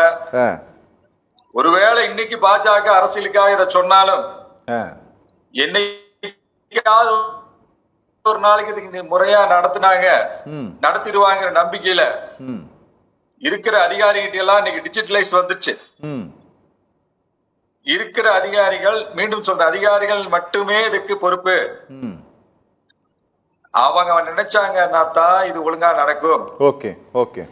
ஒருவேளை இன்னைக்கு பாஜக அரசியலுக்காக இதை சொன்னாலும் என்னைக்காவது ஒரு நாளைக்கு இதுக்கு முறையா நடத்திடுவாங்கிற நம்பிக்கையில இருக்கிற அதிகாரிகிட்ட எல்லாம் இன்னைக்கு டிஜிட்டலைஸ் வந்துருச்சு. இருக்கிற அதிகாரிகள், மீண்டும் சொல்ற அதிகாரிகள் மட்டுமே இதுக்கு பொறுப்பு. அவங்க நினைச்சாங்கன்னா தான் இது ஒழுங்கா நடக்கும். Okay okay.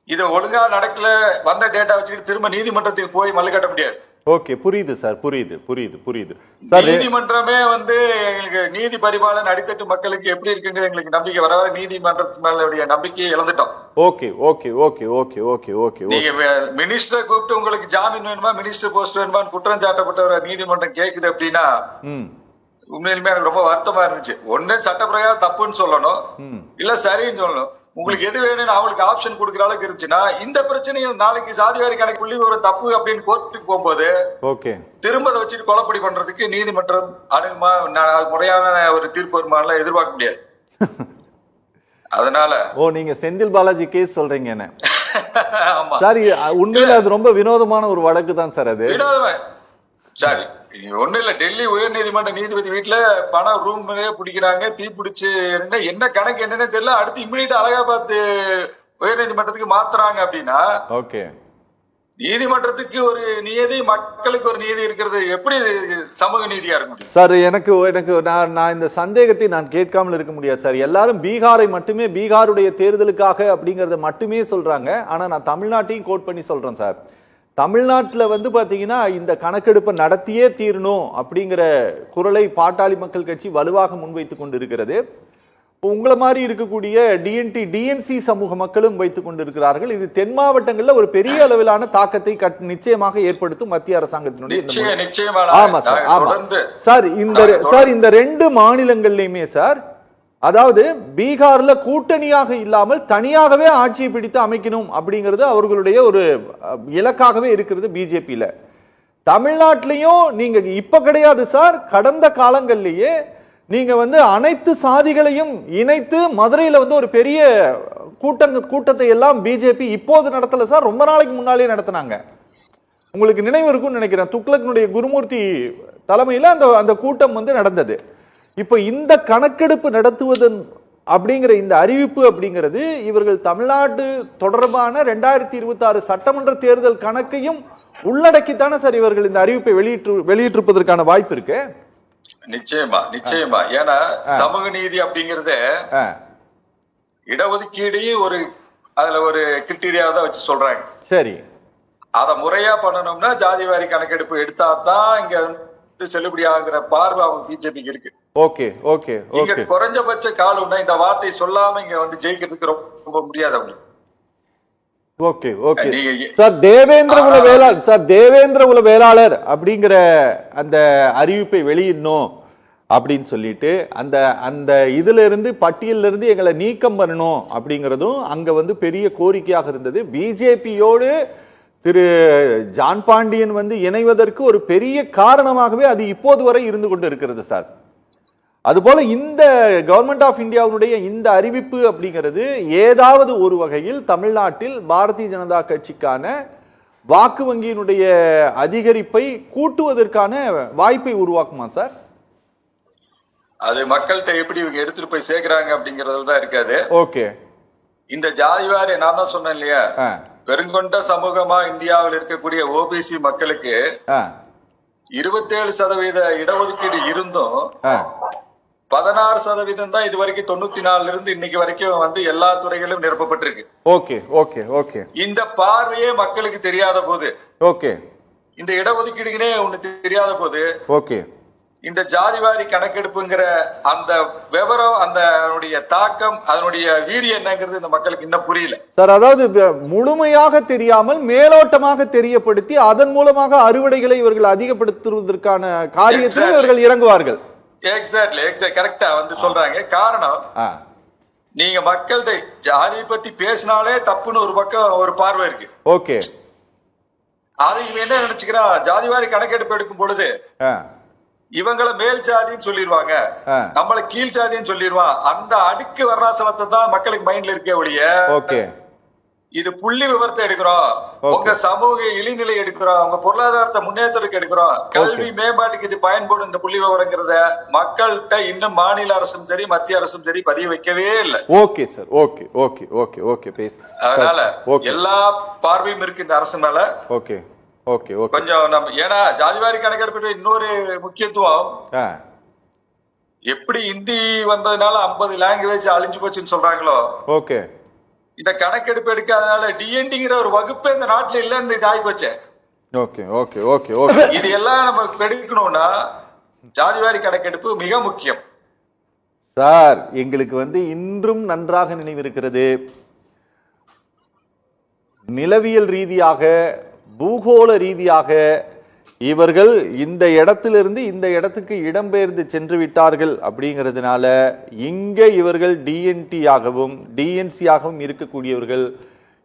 இது ஒழுங்கா நடக்கல, வந்த டேட்டா வச்சுக்கிட்டு திரும்ப நீதிமன்றத்துக்கு போய் மல்லு கட்ட முடியாது. ஓகே, புரியுது சார், புரியுது. நீதிமன்றமே எங்களுக்கு நீதி பரிபாலன் அடித்தட்டு மக்களுக்கு எப்படி இருக்குங்கிறது எங்களுக்கு நம்பிக்கை வர நீதிமன்றத்து மேல நம்பிக்கையை இழந்துட்டோம். Okay okay okay okay okay okay. நீங்க மினிஸ்டரை கூப்பிட்டு உங்களுக்கு ஜாமீன் வேணுமா, மினிஸ்டர் போஸ்ட் வேணுமான்னு குற்றம் சாட்டப்பட்ட ஒரு நீதிமன்றம் கேக்குது அப்படின்னா உண்மையிலுமே எனக்கு ரொம்ப வருத்தமா இருந்துச்சு. ஒண்ணு சட்டப்பிரகாரம் தப்புன்னு சொல்லணும், இல்ல சரின்னு சொல்லணும். உங்களுக்கு எது வேணும்னு அவங்களுக்கு ஆப்ஷன் கொடுக்குற அளவுக்கு இருந்துச்சுன்னா, இந்த பிரச்சனையும் நாளைக்கு சாதிவாரி கணக்கு புள்ளி ஒரு தப்பு அப்படின்னு கோர்ட்டுக்கு போகும்போது திரும்ப அதை வச்சுட்டு கொலைப்படி பண்றதுக்கு நீதிமன்றம் அணுகுமா, முறையான ஒரு தீர்ப்பு வருமானம் எதிர்பார்க்க முடியாது. அதனால நீங்க செந்தில் பாலாஜி கேஸ் சொல்றீங்க என்ன? சரி, உண்மையில அது ரொம்ப வினோதமான ஒரு வழக்கு தான் சார். அது சரி, ஒண்ணு இல்ல, டெல்லி உயர் நீதிமன்ற நீதிபதி வீட்டுல பணம் ரூம் பிடிக்கிறாங்க, தீ பிடிச்சு என்ன கணக்கு என்னன்னு தெரியல. அடுத்து இம்மிடியா அலகாபாத் உயர் நீதிமன்றத்துக்கு மாத்துறாங்க அப்படின்னா, ஓகே, நீதிமன்றத்துக்கு ஒரு நீதி, மக்களுக்கு ஒரு நீதி இருக்கிறது எப்படி சமூக நீதியா இருக்க முடியும்? சார், எனக்கு நான் இந்த சந்தேகத்தை நான் கேட்காமல் இருக்க முடியாது சார். எல்லாரும் பீகாரை மட்டுமே, பீகாருடைய தேர்தலுக்காக அப்படிங்கறத மட்டுமே சொல்றாங்க. ஆனா நான் தமிழ்நாட்டையும் கோட் பண்ணி சொல்றேன் சார். தமிழ்நாட்டில் பாத்தீங்கன்னா இந்த கணக்கெடுப்பை நடத்தியே தீரணும் அப்படிங்கிற குரலை பாட்டாளி மக்கள் கட்சி வலுவாக முன்வைத்துக் கொண்டு இருக்கிறது. உங்களை மாதிரி இருக்கக்கூடிய டிஎன்சி சமூக மக்களும் வைத்துக் கொண்டிருக்கிறார்கள். இது தென் மாவட்டங்களில் ஒரு பெரிய அளவிலான தாக்கத்தை நிச்சயமாக ஏற்படுத்தும் மத்திய அரசாங்கத்தினுடைய. ஆமா சார், ஆமா சார். இந்த ரெண்டு மாநிலங்கள்லயுமே சார், அதாவது பீகார்ல கூட்டணியாக இல்லாமல் தனியாகவே ஆட்சியை பிடித்து அமைக்கணும் அப்படிங்கிறது அவர்களுடைய ஒரு இலக்காகவே இருக்கிறது பிஜேபியில. தமிழ்நாட்டிலையும் நீங்க இப்ப கிடையாது சார், கடந்த காலங்கள்லயே நீங்க அனைத்து சாதிகளையும் இணைத்து மதுரையில ஒரு பெரிய கூட்டத்தை எல்லாம் பிஜேபி இப்போது நடத்தல சார், ரொம்ப நாளைக்கு முன்னாலே நடத்தினாங்க. உங்களுக்கு நினைவு இருக்கும்னு நினைக்கிறேன், துக்ளக்னுடைய குருமூர்த்தி தலைமையில அந்த கூட்டம் நடந்தது. இப்ப இந்த கணக்கெடுப்பு நடத்துவதன் அப்படிங்கிற இந்த அறிவிப்பு அப்படிங்கிறது இவர்கள் தமிழ்நாடு தொடர்பான 2026 சட்டமன்ற தேர்தல் கணக்கையும் உள்ளடக்கித்தானே சார் இவர்கள் இந்த அறிவிப்பை வெளியிட்டிருப்பதற்கான வாய்ப்பு இருக்கு. நிச்சயமா. ஏன்னா சமூக நீதி அப்படிங்கறத இடஒதுக்கீடையும் அதுல ஒரு கிரிட்டீரியா தான் வச்சு சொல்றாங்க. சரி, அத முறையா பண்ணணும்னா ஜாதிவாரி கணக்கெடுப்பு எடுத்தா தான் இங்க செல்லுபடி ஆகிற பார்வை அவங்க பிஜேபிக்கு இருக்கு. ஓகே ஓகே இங்க குறைஞ்சபட்ச காலம் இந்த வார்த்தை சொல்லாம இங்க ஜெயிக்கிறதுக்கு ரொம்ப முடியாது அவங்களுக்கு. Okay okay sir. தேவேந்திர குல வேளாளர் அப்படிங்கிற அந்த அறிவிப்பை வெளியிடணும் அப்படின்னு சொல்லிட்டு அந்த இதுல இருந்து பட்டியல இருந்து எங்களை நீக்கம் பண்ணணும் அப்படிங்கறதும் அங்க பெரிய கோரிக்கையாக இருந்தது. பிஜேபியோடு திரு ஜான் பாண்டியன் இணைவதற்கு ஒரு பெரிய காரணமாகவே அது இப்போது வரை இருந்து கொண்டு இருக்கிறது சார். அதுபோல இந்த கவர்மெண்ட் ஆஃப் இந்தியாவுடைய இந்த அறிவிப்பு அப்படிங்கிறது ஏதாவது ஒரு வகையில் தமிழ்நாட்டில் பாரதிய ஜனதா கட்சிக்கான வாக்கு வங்கியினுடைய அதிகரிப்பை கூட்டுவதற்கான வாய்ப்பை உருவாக்குமா சார்? அது மக்கள்கிட்ட எப்படி இவங்க எடுத்துட்டு போய் சேர்க்கிறாங்க அப்படிங்கறதுல தான் இருக்காது. ஓகே, இந்த ஜாதிவாரி நான் தான் சொன்னேன் இல்லையா, பெருங்கொண்ட சமூகமா இந்தியாவில் இருக்கக்கூடிய ஓபிசி மக்களுக்கு 27% இடஒதுக்கீடு இருந்தும் 16% தான் இது வரைக்கும் 94 இருந்து இன்னைக்கு வரைக்கும் வந்து எல்லா துறைகளிலும் நிரப்பப்பட்டிருக்கு. Okay okay okay. இந்த பார்வையே மக்களுக்கு தெரியாத போது, ஓகே, இந்த இடஒதுக்கீடுனே ஒண்ணு தெரியாத போது, ஓகே, இந்த ஜாதிவாரி கணக்கெடுப்புங்கிற அந்த விவரம், அதனுடைய தாக்கம், அதனுடைய வீரியம் என்னங்கிறது இந்த மக்களுக்கு இன்னும் புரியல சார். அதாவது முழுமையாக தெரியாமல் மேலோட்டமாக தெரியப்படுத்தி அதன் மூலமாக அறுவடைகளை இவர்கள் அதிகப்படுத்துவதற்கான காரியத்தில் இவர்கள் இறங்குவார்கள். எக்ஸாக்ட்லி கரெக்டா வந்து சொல்றாங்க. காரணம், நீங்க மக்கள்கிட்ட ஜாதியை பத்தி பேசினாலே தப்புன்னு ஒரு பக்கம் ஒரு பார்வை இருக்கு. ஓகே, அதை இவன் என்ன நினைச்சுக்கிறான், ஜாதிவாரி கணக்கெடுப்பு எடுக்கும் பொழுது இவங்களை மேல் ஜாதின்னு சொல்லிடுவாங்க, நம்மள கீழ் ஜாதின்னு சொல்லிடுவான். அந்த அடுக்கு வர்ணாசிரமத்தை தான் மக்களுக்கு மைண்ட்ல இருக்கே ஒழிய, ஓகே, இது புள்ளி விவரத்தை எடுக்கிறோம், உங்க சமூக இழிநிலை எடுக்கிறோம், உங்க பொருளாதாரத்தை முன்னேற்றத்துக்கு எடுக்கிறோம், கல்வி மேம்பாட்டுக்கு இது பயன்படும் இந்த புள்ளி விவரங்கிறத மக்கள்கிட்ட இன்னும் மாநில அரசும் சரி மத்திய அரசும் சரி பதிய வைக்கவே இல்லை. Okay sir, okay okay okay okay பேச. அதனால எல்லா பார்வையும் இருக்கு இந்த அரசு மேல. Okay okay okay. கொஞ்சம் நம்ம, ஏன்னா ஜாதிவாரி கணக்கெடுப்பு இன்னொரு முக்கியத்துவம், எப்படி ஹிந்தி வந்ததுனால 50 லாங்குவேஜ் அழிஞ்சு போச்சுன்னு சொல்றாங்களோ, ஓகே, இந்த கணக்கெடுப்பு எடுக்காதனால டிஎன்டிங்கிற ஒரு வகுப்பே இந்த நாட்டுல இல்லன்னு இது ஆகி போச்சு. Okay okay okay okay. இது எல்லாம் நம்ம எடுக்கணும்னா ஜாதிவாரி கணக்கெடுப்பு மிக முக்கியம் சார். எங்களுக்கு வந்து இன்றும் நன்றாக நினைவிருக்கிறது, நிலவியல் ரீதியாக பூகோள ரீதியாக இவர்கள் இந்த இடத்திலிருந்து இந்த இடத்துக்கு இடம்பெயர்ந்து சென்று விட்டார்கள். அப்படிங்கிறதுனால இங்க இவர்கள் டிஎன்டி ஆகவும் டிஎன்சி ஆகவும் இருக்கக்கூடியவர்கள்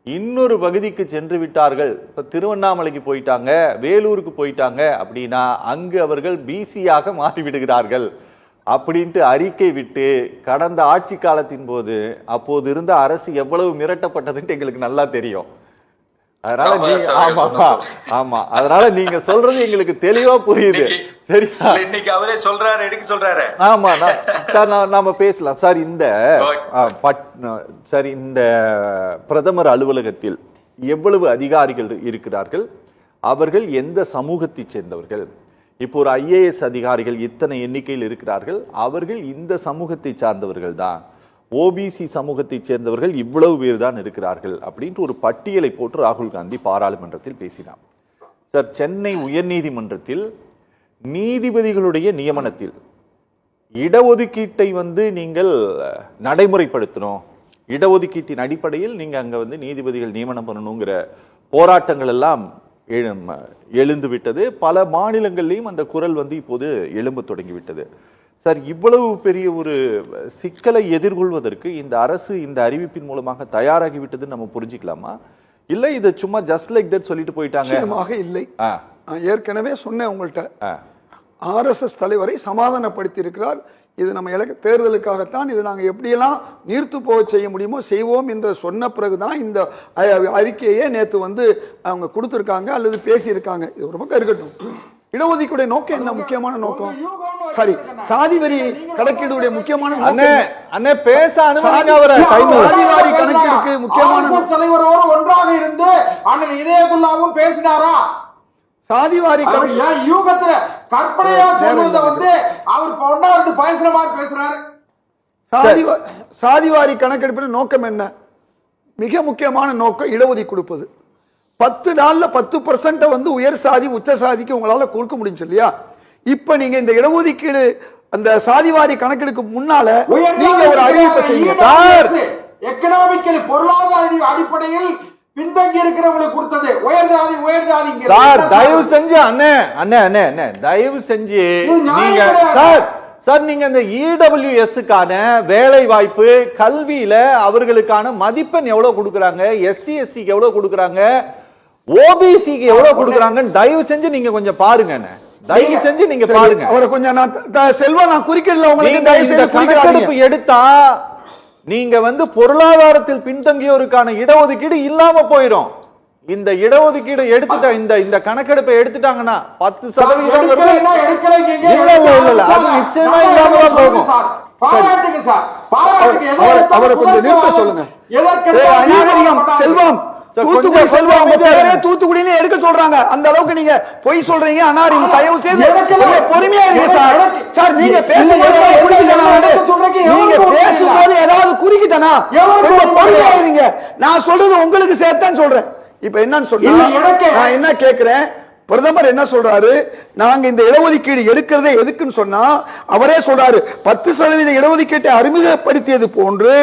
இன்னொரு பகுதிக்கு சென்று விட்டார்கள். இப்ப திருவண்ணாமலைக்கு போயிட்டாங்க, வேலூருக்கு போயிட்டாங்க அப்படின்னா அங்கு அவர்கள் பிசியாக மாறிவிடுகிறார்கள் அப்படின்ட்டு அறிக்கை விட்டு, கடந்த ஆட்சி காலத்தின் போது அப்போது இருந்த அரசு எவ்வளவு மிரட்டப்பட்டதுன்னு எங்களுக்கு நல்லா தெரியும். அதனால நீங்க சொல்றது எங்களுக்கு தெளிவா புரியுது. சரியா? இன்னைக்கு அவரே சொல்றாரு, எடுக்க சொல்றாரு. ஆமா சார், நாம பேசலாம் சார். இந்த பிரதமர் அலுவலகத்தில் எவ்வளவு அதிகாரிகள் இருக்கிறார்கள், அவர்கள் எந்த சமூகத்தை சேர்ந்தவர்கள்? இப்போ ஒரு IAS அதிகாரிகள் இத்தனை எண்ணிக்கையில் இருக்கிறார்கள், அவர்கள் இந்த சமூகத்தை சார்ந்தவர்கள் தான். ஓபிசி சமூகத்தை சேர்ந்தவர்கள் இவ்வளவு பேர் தான் இருக்கிறார்கள் அப்படின்ட்டு ஒரு பட்டியலை போட்டு ராகுல் காந்தி பாராளுமன்றத்தில் பேசினார். சார், சென்னை உயர்நீதிமன்றத்தில் நீதிபதிகளுடைய நியமனத்தில் இடஒதுக்கீட்டை வந்து நீங்கள் நடைமுறைப்படுத்தணும், இடஒதுக்கீட்டின் அடிப்படையில் நீங்க அங்க வந்து நீதிபதிகள் நியமனம் பண்ணணுங்கிற போராட்டங்கள் எல்லாம் எழுந்து விட்டது. பல மாநிலங்களிலும் அந்த குரல் வந்து இப்போது எழும்ப தொடங்கிவிட்டது. சார், இவ்வளவு பெரிய ஒரு சிக்கலை எதிர்கொள்வதற்கு இந்த அரசு இந்த அறிவிப்பின் மூலமாக தயாராகிவிட்டது நம்ம புரிஞ்சுக்கலாமா, இல்ல இதை சும்மா ஜஸ்ட் லைக் தட் சொல்லிட்டு போயிட்டாங்க? நிச்சயமாக இல்லை. ஏற்கனவே சொன்னேன் உங்கள்கிட்ட, RSS தலைவரை சமாதானப்படுத்தி இருக்கிறார். இது நம்ம தேர்தலுக்காகத்தான், இது நாங்கள் எப்படியெல்லாம் நீர்த்து போக செய்ய முடியுமோ செய்வோம் என்று சொன்ன பிறகுதான் இந்த அறிக்கையே நேற்று வந்து அவங்க கொடுத்துருக்காங்க அல்லது பேசியிருக்காங்க. இது ஒரு பக்கம் இருக்கட்டும். இடஒதுக்கீடு நோக்கம் என்ன? முக்கியமான நோக்கம் சரி, சாதி வரி கணக்கீடுடைய முக்கியமான சாதிவாரி கணக்கீடுக்கு முக்கியமான தலைவரோடு ஒன்றாக இருந்து அண்ணன் இதயத்துல்லாவும் பேசினாரா? சாதிவாரி யூகத்துல கற்பனையா சொல்றத வந்து அவர் ஒன்னா இருந்து பேசுற மாதிரி பேசுறாரு. சாதிவாரி கணக்கெடுப்பின் நோக்கம் என்ன? மிக முக்கியமான நோக்கம் இடஒதுக்கீடு கொடுப்பது. 10 நாள்ல 10% வந்து உயர் சாதி உச்ச சாதிக்கு உங்களால கொடுக்க முடிஞ்சு இல்லையா? இப்ப நீங்க இந்த இடஒதுக்கீடு அந்த சாதிவாரி கணக்கெடுக்கு முன்னால நீங்க ஒரு அறிவிப்பை செய்யுங்க சார். எக்கனாமிக்கல் பொருளாதார அடிப்படையில் பின்தங்கி இருக்கிறவங்களுக்கு கொடுத்தது உயர் ஜாதி சார். தயவு செஞ்சு அண்ணே தயவு செஞ்சு நீங்க சார் நீங்க இந்த EWS-க்கான வேலை வாய்ப்பு கல்வியில அவர்களுக்கான மதிப்பெண் எவ்வளவு கொடுக்கறாங்க, SC ST-க்கு எவ்வளவு கொடுக்கறாங்க, OBC-க்கு எவ்வளவு கொடுக்கறாங்கன்னு தயவு செஞ்சு நீங்க கொஞ்சம் பாருங்க. தயவு செஞ்சு நீங்க பாருங்க. அவரை கொஞ்சம் செல்வா நான் குறிக்கல உங்களுக்கு. தயவு செஞ்சு கணக்கெடுப்பு எடுத்தா நீங்க வந்து பொருளாதாரத்தில் பின்தங்கியோருக்கான இடஒதுக்கீடு இல்லாம போயிடும். இந்த இடஒதுக்கீடு எடுத்துட்டா இந்த கணக்கெடுப்பை எடுத்துட்டாங்கன்னா 10% அது நிச்சயமா இல்லாம போகும். அவரை கொஞ்சம் நிறுத்த சொல்லுங்க. செல்வம் தூத்துக்குடி செல்வம் அவங்க பேரே தூத்துக்குடின்னு எடுக்க சொல்றாங்க. அந்த அளவுக்கு நீங்க பொய் சொல்றீங்க. அனாரி தயவு செய்து பொறுமையா இருங்க சார். சார் நீங்க பேசும்போது ஏதாவது குறுக்கிட்டனா பொறுமையா இருங்க. நான் சொல்றது உங்களுக்கு சேர்த்தான் சொல்றேன். இப்ப என்னன்னு சொன்னா நான் என்ன கேட்கிறேன், பிரதமர் என்ன சொல்றாரு, நாங்க இந்த இடஒதுக்கீடு எடுக்கிறதே எதுக்குன்னு சொன்னா அவரே சொல்றாரு 10% இடஒதுக்கீட்டை அறிமுகப்படுத்தியது போன்று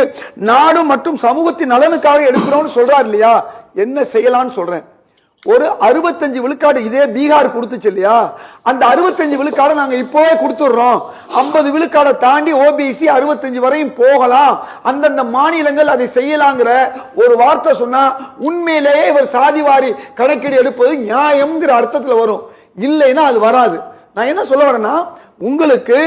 நாடு மற்றும் சமூகத்தின் நலனுக்காக எடுக்கிறோம்னு சொல்றாரு இல்லையா. என்ன செய்யலாம்னு சொல்றேன். ஒரு 65 விழுக்காடு இதே பீகார் கொடுத்துச்சு இல்லையா, அந்த 65 விழுக்காடு நாங்க இப்போவே கொடுத்துடுறோம். 50 விழுக்காடை தாண்டி ஓபிசி 65 வரையும் போகலாம், அந்தந்த மாநிலங்கள் அதை செய்யலாங்கிற ஒரு வார்த்தை சொன்னா உண்மையிலேயே இவர் சாதிவாரி கணக்கீடு எடுப்பது நியாயம்ங்கிற அர்த்தத்துல வரும். இல்லைன்னா அது வராது. நான் என்ன சொல்ல வரேன்னா, உங்களுக்கு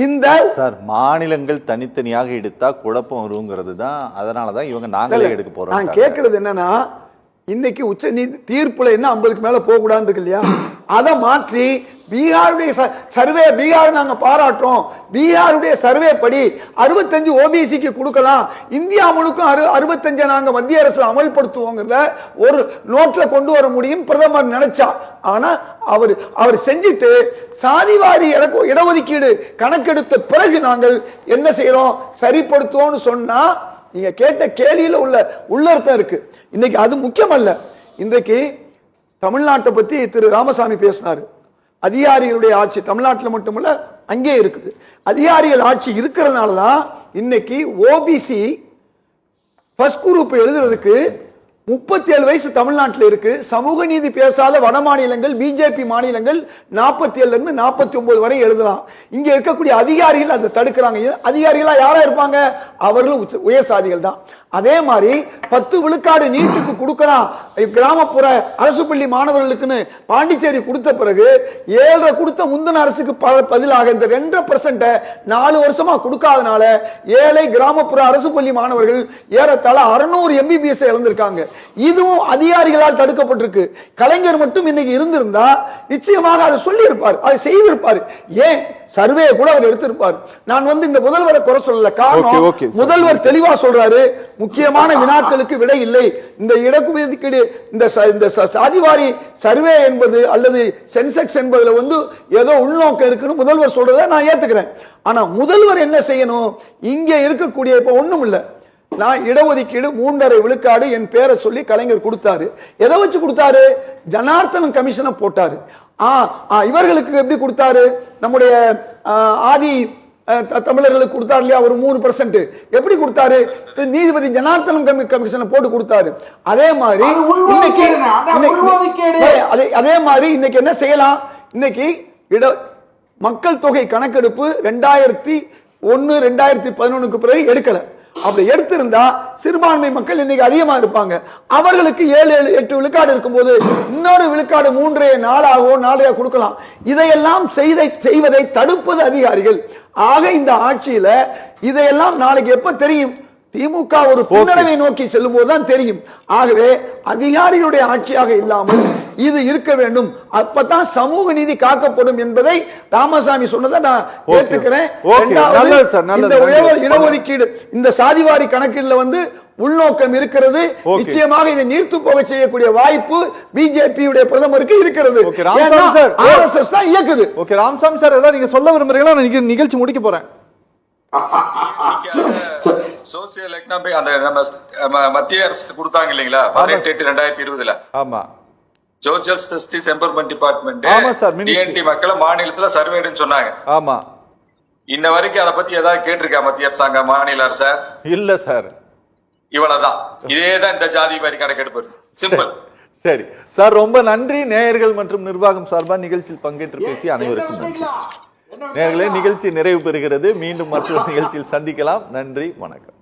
இந்த சார் மாநிலங்கள் தனித்தனியாக எடுத்தா குழப்பம் வருங்கிறது தான். அதனாலதான் இவங்க நாங்களே எடுக்க போறோம். நான் கேட்கறது என்னன்னா, இன்னைக்கு உச்ச நீதி தீர்ப்புல என்ன 50க்கு மேல போக கூடாது இருக்கு இல்லையா, அதை மாற்றி பீகாருடைய சர்வே, பீகார் நாங்க பாராட்டுறோம், பீகாருடைய சர்வே படி 65 ஓபிசிக்கு கொடுக்கலாம், இந்தியா முழுக்க 65 நாங்க மத்திய அரசு அமல்படுத்துவோங்கிறத ஒரு நோட்ல கொண்டு வர முடியும் பிரதமர் நினைச்சா. ஆனா அவர் செஞ்சுட்டு சாதிவாரி இடஒதுக்கீடு கணக்கெடுத்த பிறகு நாங்கள் என்ன செய்யறோம் சரிப்படுத்துவோம்னு சொன்னா நீங்க கேட்ட கேள்வியில உள்ளர்த்தம் இருக்கு. இன்னைக்கு அது முக்கியம் அல்ல. இன்றைக்கு தமிழ்நாட்டை பத்தி திரு ராமசாமி பேசினாரு. அதிகாரிகளுடைய ஆட்சி தமிழ்நாட்டில் மட்டுமல்ல அங்கே இருக்குது. அதிகாரிகள் ஆட்சி இருக்கிறதுனாலதான் இன்னைக்கு ஓபிசி ஃபர்ஸ்ட் குரூப் எழுதுறதுக்கு 37 வயசு தமிழ்நாட்டில் இருக்கு. சமூக நீதி பேசாத வட மாநிலங்கள், பிஜேபி மாநிலங்கள் 47 இருந்து 49 வரை எழுதலாம். இங்க இருக்கக்கூடிய அதிகாரிகள் அதை தடுக்கிறாங்க. அதிகாரிகளா யாரா இருப்பாங்க? அவர்களும் உயர்சாதிகள் தான். அதே மாதிரி 10 விழுக்காடு நீட்டுக்கு கொடுக்கலாம் கிராமப்புற அரசு பள்ளி மாணவர்களுக்குன்னு பாண்டிச்சேரி கொடுத்த பிறகு 7 கொடுத்த முந்தின அரசுக்கு பதிலாக இந்த 2% 4 வருஷமா கொடுக்காதனால ஏழை கிராமப்புற அரசு பள்ளி மாணவர்கள் ஏறத்தாழ 600 MBBS இழந்திருக்காங்க. இதுவும் அதிகாரிகளால் தடுக்கப்பட்டிருக்கு. கலைஞர் மட்டும் இன்னைக்கு இருந்திருந்தா நிச்சயமாக அதை சொல்லி இருப்பார், அதை செய்திருப்பார். ஏன் சர்வே கூட அவர் எடுத்திருப்பார். நான் இந்த முதல்வரை குறை சொல்லல. காரணம் முதல்வர் தெளிவா சொல்றாரு, முக்கியமான வினாக்களுக்கு விடை இல்லை. இந்த இடஒதுக்கீடு இந்த சாதிவாரி சர்வே என்பது அல்லது சென்செக்ஸ் என்பதுல ஏதோ உள்நோக்கம் இருக்குன்னு முதல்வர் சொல்றதை நான் ஏத்துக்கிறேன். ஆனா முதல்வர் என்ன செய்யணும்? இங்க இருக்கக்கூடிய இப்ப ஒண்ணும் இல்ல, நான் இடஒதுக்கீடு 3.5 விழுக்காடு என் பேரை சொல்லி கலைஞர் கொடுத்தாரு. எதை வச்சு கொடுத்தாரு? ஜனார்த்தனன் கமிஷனை போட்டாரு. இவர்களுக்கு எப்படி கொடுத்தாரு? நம்முடைய ஆதி தமிழர்களுக்கு கொடுத்தாரு இல்லையா, ஒரு 3%. எப்படி கொடுத்தாரு? நீதிபதி ஜனார்த்தனம் கமிஷனை போட்டு கொடுத்தாரு. அதே மாதிரி இன்னைக்கு என்ன செய்யலாம்? இன்னைக்கு மக்கள் தொகை கணக்கெடுப்பு 2001 2011க்கு பிறகு எடுக்கல. அப்படி எடுத்திருந்தா சிறுபான்மை மக்கள் இன்னைக்கு அதிகமா இருப்பாங்க. அவர்களுக்கு 7-8 விழுக்காடு இருக்கும்போது இன்னொரு விழுக்காடு 3.4 கொடுக்கலாம். இதையெல்லாம் செய்வதை தடுப்பது அதிகாரிகள். ஆக இந்த ஆட்சியில இதையெல்லாம் நாளைக்கு எப்ப தெரியும்? திமுக ஒரு பின்னடைவை நோக்கி செல்லும் போதுதான் தெரியும். ஆகவே அதிகாரிகளுடைய ஆட்சியாக இல்லாமல் இது இருக்க வேண்டும். அப்பதான் சமூக நீதி காக்கப்படும் என்பதை ராமசாமி சொன்னதை நான் ஏத்துக்கிறேன். இந்த இடஒதுக்கீடு இந்த சாதிவாரி கணக்கீடுல உள்நோக்கம் இருக்கிறது. நிச்சயமாக இதை நீர்த்து போக செய்யக்கூடிய வாய்ப்பு பிஜேபி பிரதமருக்கு இருக்கிறது. RSS தான் இயக்குது. ஓகே ராமசாமி சார், ஏதாவது நீங்க சொல்ல விரும்புறீங்களா? நான் நிகழ்ச்சி முடிக்க போறேன். சோசியல் எக்கனாமிக் அந்த நம்ம மத்திய அரசு கொடுத்தாங்க இல்லீங்களா 18/8/2020. ஆமா, social justice empowerment department DNT மக்களை மாநிலத்துல சர்வேன்னு சொன்னாங்க. ஆமா, இன்ன வரைக்கும் அதை பத்தி ஏதாவது கேட்டிருக்கா மத்திய அரசாங்கம் மாநில அரச? இல்ல சார். இவ்வளவுதான். இதேதான் இந்த ஜாதி மாதிரி கணக்கெடுப்பு. சிம்பிள். சரி சார், ரொம்ப நன்றி. நேயர்கள் மற்றும் நிர்வாகம் சார்பா நிகழ்ச்சியில் பங்கேற்று பேசி அனைவருக்கும் நன்றி. நேயர்களே, நிகழ்ச்சி நிறைவு பெறுகிறது. மீண்டும் மற்றொரு நிகழ்ச்சியில் சந்திக்கலாம். நன்றி, வணக்கம்.